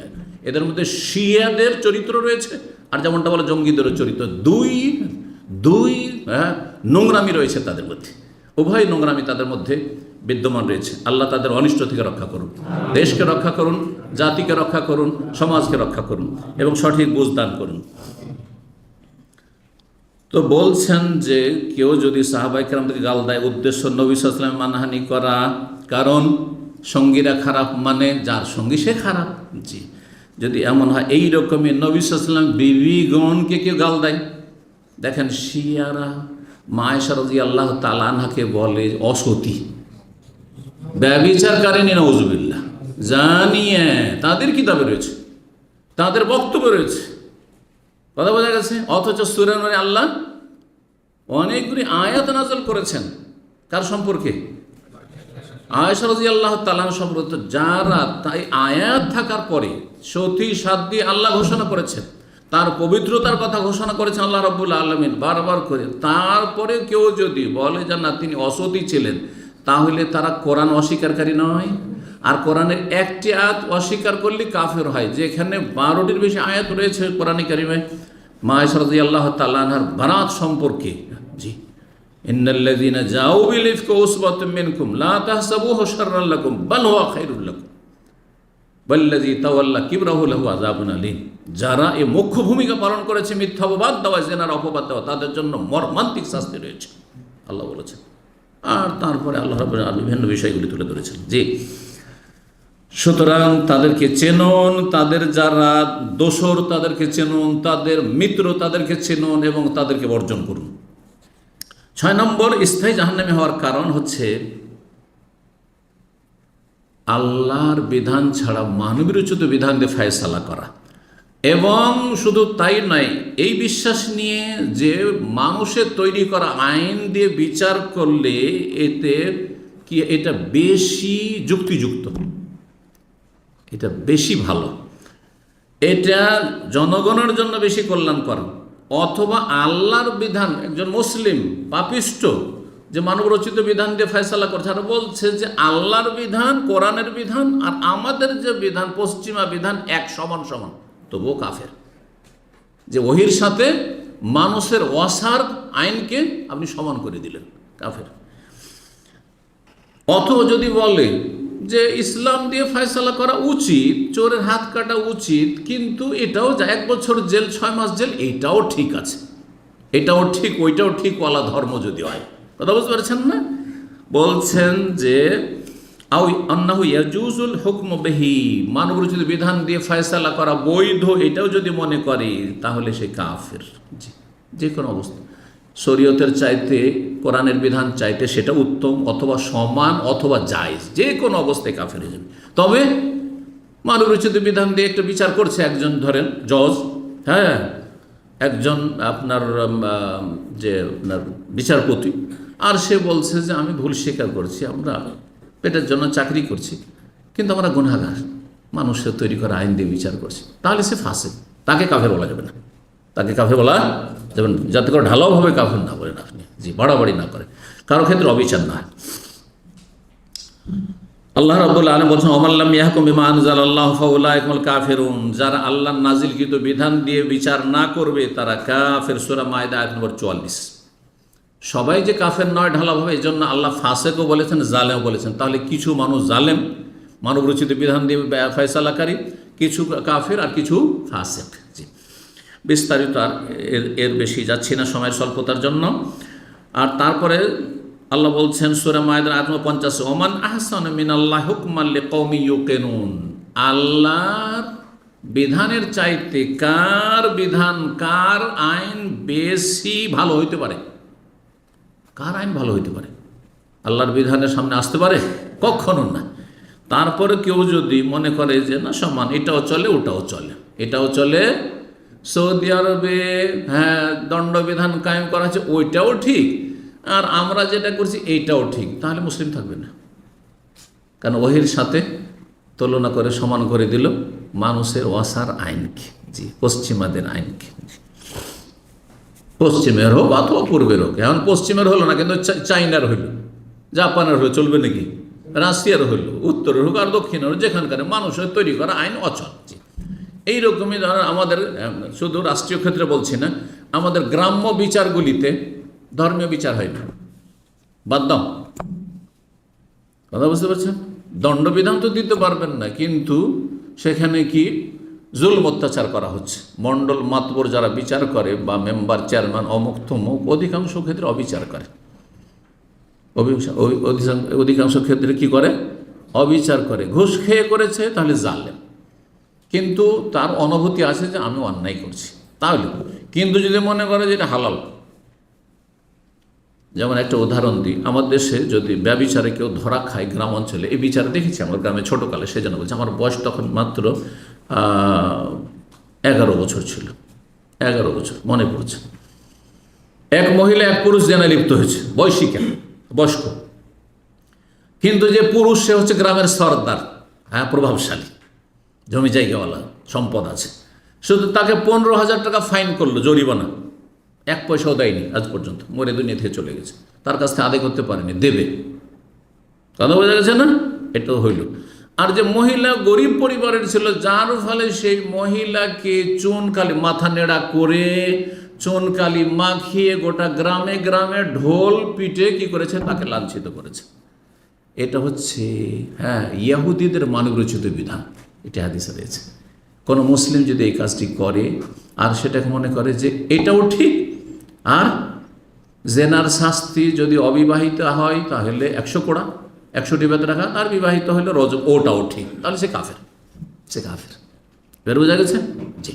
এদের মধ্যে শিয়াদের চরিত্র রয়েছে, আর যেমনটা বলে জঙ্গিদেরও চরিত্র। দুই নোংরামি রয়েছে তাদের মধ্যে, উভয় নোংরামি তাদের মধ্যে বিদ্যমান রয়েছে। আল্লাহ তাদের অনিষ্ট থেকে রক্ষা করুন, দেশকে রক্ষা করুন, জাতিকে রক্ষা করুন, সমাজকে রক্ষা করুন, এবং সঠিক বুঝ দান করুন। তো বলছেন যে কেউ যদি সাহাবায়ে কেরামদেরকে গাল দেয়, উদ্দেশ্য নবী সাল্লাল্লাহু আলাইহি ওয়াসাল্লামের মানহানি করা, কারণ সঙ্গীরা খারাপ মানে যার সঙ্গী সে খারাপ। জি, যদি এমন হয় এই রকমের নবী সাল্লাল্লাহু আলাইহি ওয়াসাল্লাম বিবিগণকে কেউ গাল দেয়, দেখেন শিয়ারা মা আয়েশা রাদিয়াল্লাহু তাআলা আনহাকে বলে অসতী, ব্যভিচারকারিনী, নাউযুবিল্লাহ, জানিয়ে তাদের কিতাবে রয়েছে, তাদের বক্তব্য রয়েছে। কথা বোঝা গেছে? অথচ সূরা নূরে আল্লাহ অনেকগুলি আয়াত নাযিল করেছেন কার সম্পর্কে? আয়েশা রাদিয়াল্লাহু তাআলা সম্পর্কে। যারা তাই আয়াত থাকার পরে সতী সাধ্বী আল্লাহ ঘোষণা করেছেন, তার পবিত্রতার কথা ঘোষণা করেছেন আল্লাহ রাব্বুল আলামিন বারবার করে, তারপরে কেউ যদি বলে যে না তিনি অসতী ছিলেন, তাহলে তারা কোরআন অস্বীকারী নয়। আর কোরআনের একটি আয়াত অস্বীকার করলে কাফের হয়। যেখানে 12টির বেশি আয়াত রয়েছে কোরআনে কারিমে মা আয়েশা রাদিয়াল্লাহু তাআলা আনহার বারাত সম্পর্কে। জি, ইন্নাল্লাযীনা জাউ বিল ইফকি উসবাতুম মিনকুম লা তাহসাবুহু শাররাল লাকুম বাল হুয়া খায়রুল লাকুম ওয়াল্লাযী তাওয়াল্লা কিবরাহু লাহু আযাবুন আলীম। যারা এই মুখ্য ভূমিকা পালন করেছে মিথ্যা অপবাদ দেওয়া, জেনার অপবাদ দেওয়া, তাদের জন্য মর্মান্তিক শাস্তি রয়েছে আল্লাহ বলেছেন। আর তারপরে আল্লাহ রাব্বুল আলামিন বিভিন্ন বিষয়গুলি তুলে ধরেছেন। জি, সুতরাং তাদেরকে চেনুন, তাদের যারা দোসর তাদেরকে চেনুন, তাদের মিত্র তাদেরকে চেনুন এবং তাদেরকে বর্জন করুন। 6 নম্বর স্থায়ী জাহান্নামী হওয়ার কারণ হচ্ছে আল্লাহর বিধান ছাড়া মানবরচিত বিধান দিয়ে ফায়সালা করা। এবং শুধু তাই নয়, এই বিশ্বাস নিয়ে যে মানুষের তৈরি করা আইন দিয়ে বিচার করলে এতে কি এটা বেশি যুক্তিযুক্ত, এটা বেশি ভালো, এটা জনগণের জন্য বেশি কল্যাণকর। অথবা আল্লাহর বিধান, একজন মুসলিম পাপিষ্ট যে মানবরচিত বিধান দিয়ে ফয়সালা করছে, আর বলছে যে আল্লাহর বিধান, কোরআনের বিধান আর আমাদের যে বিধান পশ্চিমা বিধান এক সমান সমান, তবুও কাফের। যে ওহির সাথে মানুষের ওয়াসার আইনকে আপনি সমান করে দিলেন, কাফের। অথবা যদি বলে যে ইসলাম দিয়ে ফয়সালা করা উচিত, চোরের হাত কাটা উচিত, কিন্তু এটাও 1 বছর জেল 6 মাস জেল, এটাও ঠিক আছে, এটাও ঠিক ওইটাও ঠিক, ওয়ালা ধর্ম যদি হয়। কথা বুঝতে পারছেন না? বলছেন যে আন্নাহু ইয়াজুজুল হুকমু বিহি, মানবরচিত বিধান দিয়ে ফয়সালা করা বৈধ, এটাও যদি মনে করে তাহলে সে কাফের। যে কোনো অবস্থা শরীয়তের চাইতে কোরআনের বিধান চাইতে সেটা উত্তম অথবা সমান অথবা জায়েজ, যে কোনো অবস্থায় কাফের হয়ে যাবে। তবে মানবরচিত বিধান দিয়ে একটা বিচার করছে একজন, ধরেন জজ, হ্যাঁ, একজন আপনার যে আপনার বিচারপতি, আর সে বলছে যে আমি ভুল স্বীকার করছি, আমরা পেটের জন্য চাকরি করছি, কিন্তু আমরা গুনাহগার, মানুষের তৈরি করা আইন দিয়ে বিচার করছি, তাহলে সে ফাসিক, তাকে কাফের বলা যাবে না, তাকে কাফের বলা যাবে না, যাতে করে ঢালাওভাবে কাফের না বলেন আপনি, জি, বাড়াবাড়ি না করে, কারো ক্ষেত্রে অবিচার না হয়। আল্লাহ রাব্বুল আলামিন বলছেন ওমাল্লাম ইয়াহকুম বিমা আনজালাল্লাহু ফাউলাইকুমুল কাফিরুন, যারা আল্লাহর নাজিলকৃত বিধান দিয়ে বিচার না করবে তারা কাফের। সূরা মায়দা আয়াত নম্বর 44। সবাই যে কাফের নয় ঢালাভাবে, এই জন্য আল্লাহ ফাসেকও বলেছেন, জালেমও বলেছেন। তাহলে কিছু মানুষ জালেম, মানবরচিত বিধান দিয়ে ফয়সালাকারী, কিছু কাফের আর কিছু ফাসেক। জি, বিস্তারিত আর এর বেশি যাচ্ছি না সময়ের স্বল্পতার জন্য। আর তারপরে আল্লাহ বলছেন সূরা মায়দা আয়াত নম্বর 50, ওমান আহসানু মিনাল্লাহি হুকমান লিকওমি ইউকিনুন, আল্লাহর বিধানের চাইতে কার বিধান, কার আইন বেশি ভালো হইতে পারে? কার আইন ভালো হইতে পারে? আল্লাহর বিধানের সামনে আসতে পারে? কখনো না। তারপরে কেউ যদি মনে করে যে না সমান, এটাও চলে ওটাও চলে, এটাও চলে, সৌদি আরবে হ্যাঁ দণ্ডবিধান কায়েম করা হচ্ছে, ওইটাও ঠিক, আর আমরা যেটা করছি এইটাও ঠিক, তাহলে মুসলিম থাকবে না। কারণ ওহির সাথে তুলনা করে সমান করে দিল মানুষের ওয়াসার আইনকে, জি, পশ্চিমাদের আইনকে, পশ্চিমের হোক অথবা পূর্বের হোক। এখন পশ্চিমের হলো না, কিন্তু চাইনার হইল, জাপানের হলো, চলবে নাকি? রাশিয়ার হইল, উত্তরের হোক আর দক্ষিণের হোক, যেখানকার মানুষের তৈরি করা আইন অচল। এইরকমই ধরেন আমাদের শুধু রাষ্ট্রীয় ক্ষেত্রে বলছি না, আমাদের গ্রাম্য বিচারগুলিতে ধর্মীয় বিচার হয় না, বাদ দাও। কথা বুঝতে পারছেন? দণ্ডবিধান তো দিতে পারবেন না, কিন্তু সেখানে কি জুলম অত্যাচার করা হচ্ছে। মণ্ডল মাতবর যারা বিচার করে বা মেম্বার চেয়ারম্যান অমুক তমুক, অধিকাংশ ক্ষেত্রে অবিচার করে, অধিকাংশ ক্ষেত্রে কি করে? অবিচার করে। ঘুষ খেয়ে করেছে তাহলে জালেম, কিন্তু তার অনুভূতি আছে যে আমি অন্যায় করছি, তাহলে। কিন্তু যদি মনে করে যে এটা হালাল, যেমন একটা উদাহরণ দিই, আমার দেশে যদি ব্যভিচারে কেউ ধরা খায় গ্রাম অঞ্চলে, এই বিচার দেখেছি আমার গ্রামে ছোটোকালে, সেই জন্য বলছি। আমার বয়স তখন মাত্র 11 বছর ছিল, 11 বছর মনে পড়ছে। এক মহিলা এক পুরুষ জেনায় লিপ্ত হয়েছে, বয়স্ক, কিন্তু যে পুরুষ সে হচ্ছে গ্রামের সর্দার, হ্যাঁ, প্রভাবশালী, জমি জায়গাওয়ালা, সম্পদ আছে। শুধু তাকে 15,000 টাকা ফাইন করলো, জরিমানা, 1 পয়সাও দেয়নি আজ পর্যন্ত, মরে দুনিয়া থেকে চলে গেছে, তার কাছ থেকে আদায় করতে পারেনি, দেবে। কথা বোঝা গেছে না? এটাও হইল। আর যে মহিলা গরিব পরিবারের ছিল, যার ফলে সেই মহিলাকে চুনকালি মাথা নেড়া করে চুনকালি মাখিয়ে গোটা গ্রামে গ্রামে ঢোল পিটে কি করেছে, তাকে লাঞ্ছিত করেছে। এটা হচ্ছে, হ্যাঁ, ইয়াহুদীদের মানবরচিত বিধান, এটা হাদিসে রয়েছে। কোনো মুসলিম যদি এই কাজটি করে আর সেটাকে মনে করে যে এটাও ঠিক, আর জেনার শাস্তি যদি অবিবাহিত হয় তাহলে 100 কোড়া, 100টি বেত রাখা, আর বিবাহিত হলে রজম, ওটাও ঠিক, তাহলে সে কাফের, বের বোঝা গেছে? জি।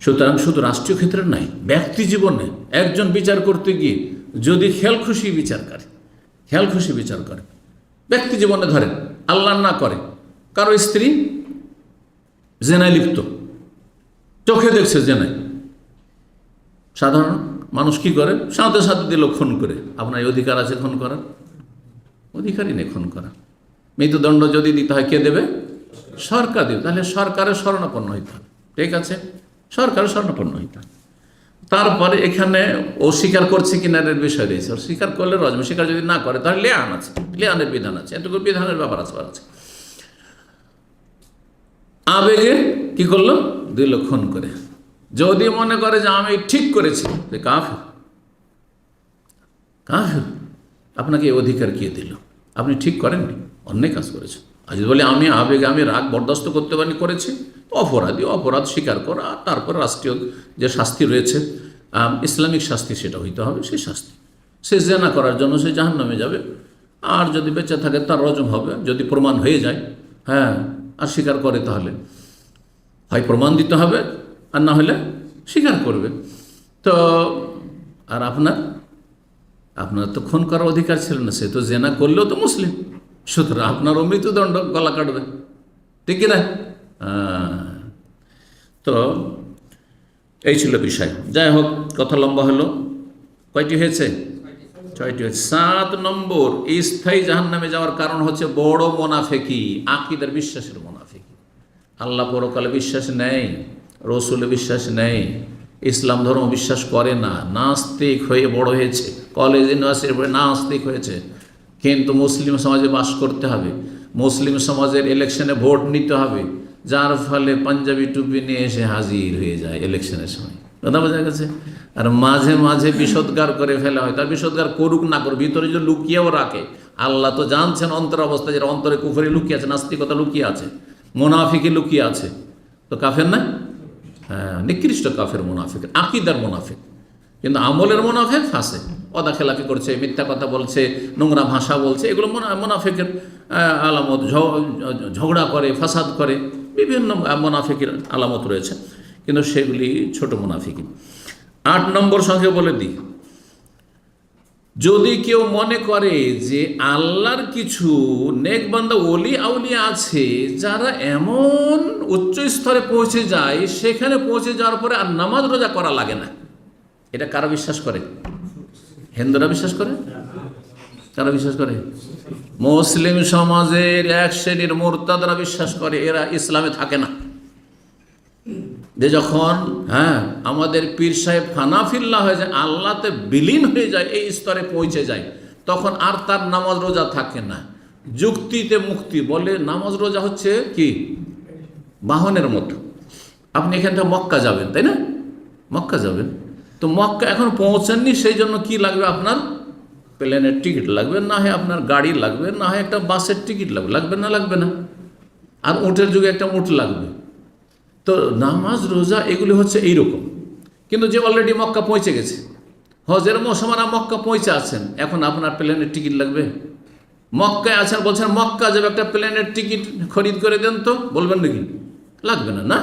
সুতরাং শুধু রাষ্ট্রীয় ক্ষেত্রে নাই, ব্যক্তি জীবনে একজন বিচার করতে গিয়ে যদি খেয়াল খুশি বিচার করে, ব্যক্তি জীবনে ধরেন আল্লাহ না করে কারো স্ত্রী জেনায় লিপ্ত, চোখে দেখছে জেনায়, সাধারণ মানুষ কি করে, সাথে সাথে দিল খুন করে। আপনার এই অধিকার আছে খুন করার? অধিকারই নেই খুন করা। মৃত্যুদণ্ড যদি দিতে হয় কে দেবে? সরকার দেবে। তাহলে সরকারের শরণাপন্ন হইতে হবে, ঠিক আছে, সরকারের শরণাপন্ন হইতে হবে। তারপরে এখানে ও স্বীকার করছে কিনা এর বিষয় রয়েছে। স্বীকার করলে রজম, স্বীকার যদি না করে তাহলে লেয়ান আছে, লেয়ানের বিধান আছে, এটুকু বিধানের ব্যাপার আছে। আবেগে কি করলো, দিল খুন করে। যদি মনে করে যে আমি ঠিক করেছি, কাফের। আপনাকে এই অধিকার কে দিল? আপনি ঠিক করেননি, অন্যায় কাজ করেছেন। আর যদি বলে আমি আবেগে, আমি রাগ বরদাস্ত করতে পারিনি, করেছি, তো অপরাধ স্বীকার করা, আর তারপর রাষ্ট্রীয় যে শাস্তি রয়েছে, ইসলামিক শাস্তি, সেটা হইতে হবে। সেই শাস্তি, সে জেনা করার জন্য সে জাহান্নামে যাবে, আর যদি বেঁচে থাকে তার রজম হবে, যদি প্রমাণ হয়ে যায়, হ্যাঁ, আর স্বীকার করে তাহলে হয় প্রমাণ দিতে হবে, আর না হলে স্বীকার করবে। তো আর আপনার তো খুন করার অধিকার ছিল না, সে তো জেনা করলেও তো মুসলিম, সুতরাং আপনারও মৃত্যুদণ্ড, গলা কাটবে, ঠিক কিনা? তো এই ছিল বিষয়। যাই হোক, কথা লম্বা হলো। কয়টি হয়েছে? 6টি হয়েছে। 7 নম্বর, স্থায়ী জাহান্নামে যাওয়ার কারণ হচ্ছে বড় মুনাফিকি, আকীদার বিশ্বাসের মুনাফিকি। আল্লাহ পরকালে বিশ্বাস নেই, রসুলে বিশ্বাস নেই, ইসলাম ধর্ম বিশ্বাস করে না, নাস্তিক হয়ে বড় হয়েছে, কলেজ ইউনিভার্সিটির পরে নাস্তিক হয়েছে, কিন্তু মুসলিম সমাজে বাস করতে হবে, মুসলিম সমাজের ইলেকশনে ভোট নিতে হবে, যার ফলে পাঞ্জাবি টুপি নিয়ে এসে হাজির হয়ে যায় ইলেকশনের সময়। কথা বোঝা গেছে? আর মাঝে মাঝে বিষোদ্গার করে ফেলা হয়। তার বিষোদ্গার করুক না করুক, ভিতরে যদি লুকিয়েও রাখে, আল্লাহ তো জানছেন অন্তর অবস্থা, যেটা অন্তরে কুফরি লুকিয়ে আছে, নাস্তিকতা লুকিয়ে আছে, মুনাফিকি লুকিয়ে আছে, তো কাফের না? হ্যাঁ, নিকৃষ্ট কাফের মুনাফিক, আকীদার মুনাফিক। কিন্তু আমলের মুনাফিক ফাসে, অদা খেলাফি করছে, মিথ্যা কথা বলছে, নোংরা ভাষা বলছে, এগুলো মুনাফিকের আলামত। ঝগড়া করে, ফাসাদ করে, বিভিন্ন মুনাফিকের আলামত রয়েছে, কিন্তু সেগুলি ছোট মুনাফিকি। 8 নম্বর সঙ্গে বলে দিই, যদি কেউ মনে করে যে আল্লাহর কিছু নেক বান্দা ওলি আউলিয়া আছে যারা এমন উচ্চ স্তরে পৌঁছে যায়, সেখানে পৌঁছে যাওয়ার পরে আর নামাজ রোজা করা লাগে না, এটা কারা বিশ্বাস করে? হিন্দুরা বিশ্বাস করে? কারা বিশ্বাস করে? মুসলিম সমাজের এক শ্রেণীর মুরতাদরা বিশ্বাস করে, এরা ইসলামে থাকে না। যে যখন আমাদের পীর সাহেব হানাফিল্লাহ হয়ে যায়, আল্লাহতে বিলীন হয়ে যায়, এই স্তরে পৌঁছে যায়, তখন আর তার নামাজ রোজা থাকে না। যুক্তিতে মুক্তি বলে নামাজ রোজা হচ্ছে কি বাহনের মতো। আপনি এখান থেকে মক্কা যাবেন, তাই না? মক্কা যাবেন, তো মক্কা এখন পৌঁছাননি, সেই জন্য কি লাগবে আপনার? প্লেনের টিকিট লাগবে, না হয় আপনার গাড়ি লাগবে, না হয় একটা বাসের টিকিট লাগবে, লাগবে না? আর উটের যুগে একটা উট লাগবে। তো নামাজ রোজা এগুলি হচ্ছে এইরকম। কিন্তু যে অলরেডি মক্কা পৌঁছে গেছে, হজের মৌসুমারা মক্কা পৌঁছে আছেন, এখন আপনার প্লেনের টিকিট লাগবে? মক্কায় আছেন, বলছেন মক্কা যাবে, একটা প্লেনের টিকিট খরিদ করে দেন, তো বলবেন নাকি? লাগবে না, না?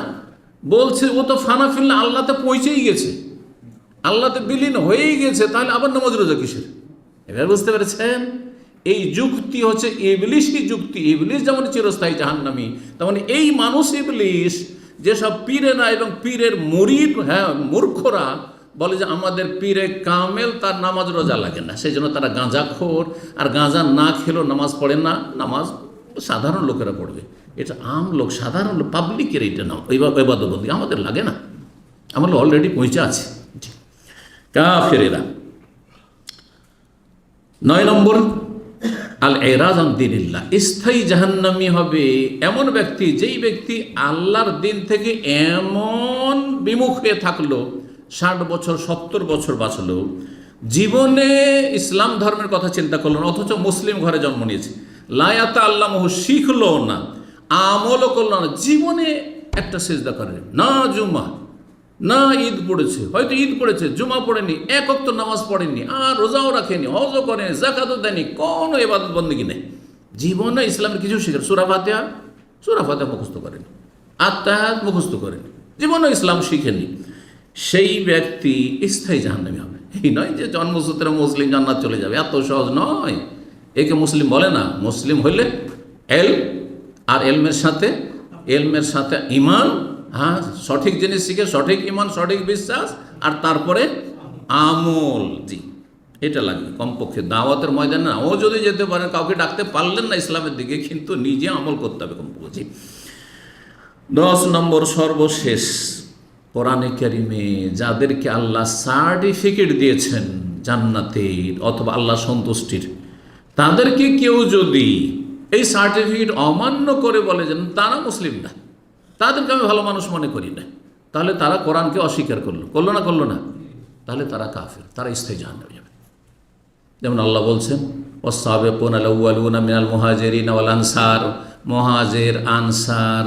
বলছে ও তো ফানাফিল্লা আল্লাহতে পৌঁছেই গেছে, আল্লাহতে বিলীন হয়েই গেছে, তাহলে আবার নামাজ রোজা কিসের? এবার বুঝতে পেরেছেন? এই যুক্তি হচ্ছে ইবলিশি যুক্তি। ইবলিশ যেমন চিরস্থায়ী জাহান্নামী, তেমন এই মানুষ ইবলিশ, যেসব পীরেরা এবং পীরের মুরিদ, মূর্খরা বলে যে আমাদের পীরে কামেল, তার নামাজ রোজা লাগে না, সেই জন্য তারা গাঁজাখোর, আর গাঁজা না খেলেও নামাজ পড়ে না। নামাজ সাধারণ লোকেরা পড়বে, এটা আম লোক, সাধারণ লোক, পাবলিকের এটা নাম ইবাদতবন্দি, আমাদের লাগে না, আমরা অলরেডি পৌঁছে আছি। কাফেরেরা। 9 নম্বর, আল এরাজ আন দিনিল্লাহ। স্থায়ী জাহান্নামী হবে এমন ব্যক্তি, যেই ব্যক্তি আল্লাহর দিন থেকে এমন বিমুখ হয়ে থাকলো, 60 বছর 70 বছর বাঁচলো, জীবনে ইসলাম ধর্মের কথা চিন্তা করলো না, অথচ মুসলিম ঘরে জন্ম নিয়েছে, লায়াতা আল্লাহ শিখলো না, আমলও করলো না, জীবনে একটা সিজদা করে না, জুমা না, ঈদ পড়েছে, হয়তো ঈদ পড়েছে, জুমা পড়েনি, এক ওয়াক্ত নামাজ পড়েনি, আর রোজাও রাখেনি, হজও করেনি, যাকাতও দেয়নি, কোনো ইবাদত বন্দেগী নেই, জীবনে ইসলামের কিছু শিখে, সূরা ফাতিহা মুখস্থ করেনি, আত্মাহাত মুখস্থ করেনি, জীবনে ইসলাম শিখেনি, সেই ব্যক্তি স্থায়ী জাহান্নামী হবে। এই নয় যে জন্মসূত্রে মুসলিম জান্নাত চলে যাবে, এত সহজ নয়। একে মুসলিম বলে না। মুসলিম হইলে আর এলমের সাথে ইমান, সঠিক জিনিস শিখে, সঠিক ইমান, সঠিক বিশ্বাস, আর তারপরে আমল। জি, এটা লাগবে কমপক্ষে দাওয়াতের ময়দানে। ও যদি যেতে পারেন, কাউকে ডাকতে পারলেন না ইসলামের দিকে, কিন্তু নিজে আমল করতে হবে কমপক্ষে। 10 নম্বর, সর্বশেষ, কোরআনে কারিমে যাদেরকে আল্লাহ সার্টিফিকেট দিয়েছেন জান্নাতের অথবা আল্লাহ সন্তুষ্টির, তাদেরকে কেউ যদি এই সার্টিফিকেট অমান্য করে বলে যে তারা মুসলিম না, তাদেরকে আমি ভালো মানুষ মনে করি না, তাহলে তারা কোরআনকে অস্বীকার করলো না, তাহলে তারা কাফের, তারা স্থায়ী জাহান্নামে যাবে। যেমন আল্লাহ বলছেন, ওয়াস-সাবিকুনা আল-আউওয়ালুনা মিনাল মুহাজিরিনা ওয়াল আনসার, মুহাজির আনসার,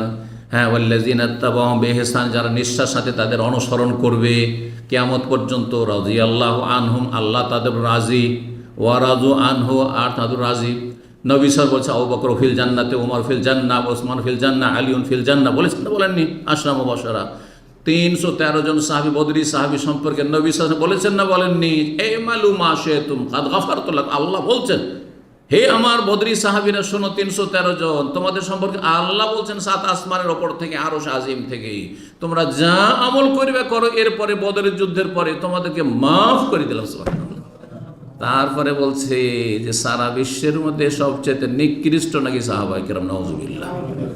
ওয়াল্লাযিনা ইত্তাবাউহুম বিইহসান, যারা নিষ্ঠার সাথে তাদের অনুসরণ করবে কিয়ামত পর্যন্ত, রাদিয়াল্লাহু আনহুম, আল্লাহ তাদের রাজি, ওয়া রাদু আনহু, আর তাদের রাজি। নবী সাল্লাল্লাহু বলছে আবু বকর ফিল জান্নাতে, ওমর ফিল জান্নাহ, ওসমান ফিল জান্নাহ, আলিউন ফিল জান্নাহ, বলেছেন না বলেননি? আশরা মুবাশশারা 313 জন সাহাবী, বদরি সাহাবী সম্পর্কে নবী সাল্লাল্লাহু বলেছেন না বলেননি? ইমালু মা শি'তুম কাদ গাফারতু লাকুম, আল্লাহ বলছেন, হে আমার বদরি সাহাবীরা শোনো, 313 জন তোমাদের সম্পর্কে আল্লাহ বলছেন 7 আসমানের ওপর থেকে, আরশ আজিম থেকে, তোমরা যা আমল করবে করো, এরপরে বদরের যুদ্ধের পরে তোমাদেরকে মাফ করে দিলাম। সুবহানাল্লাহ। তারপরে বলছে যে সারা বিশ্বের মধ্যে সবচেয়ে নিকৃষ্ট নাকি সাহাবায়ে কেরাম, নাউজুবিল্লাহ।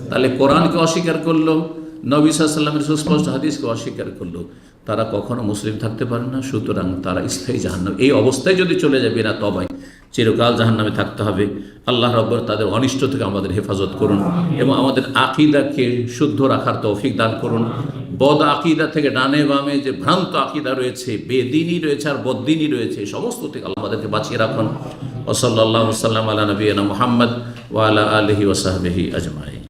তাহলে কোরআনকে অস্বীকার করলো, নবী সাল্লাল্লাহু আলাইহি ওয়াসাল্লামের সুস্পষ্ট হাদিসকে অস্বীকার করলো, তারা কখনো মুসলিম থাকতে পারে না। সুতরাং তারা স্থায়ী জাহান্নাম। এই অবস্থায় যদি চলে যাবে না, তবে চিরকাল জাহান্নামে থাকতে হবে। আল্লাহ রাব্বুল তাদের অনিষ্ট থেকে আমাদের হেফাজত করুন এবং আমাদের আকীদাকে শুদ্ধ রাখার তৌফিক দান করুন। বদ আকীদা থেকে, ডানে বামে যে ভ্রান্ত আকীদা রয়েছে, বেদিনী রয়েছে আর বদ্দিনী রয়েছে, সমস্ত থেকে আল্লাহ আমাদেরকে বাঁচিয়ে রাখুন। ওয়া সাল্লাল্লাহু ওয়া সাল্লাম আলা নবিয়িনা মুহাম্মদ ওয়া আলা আলিহি ওয়া সাহবিহি আজমাইন।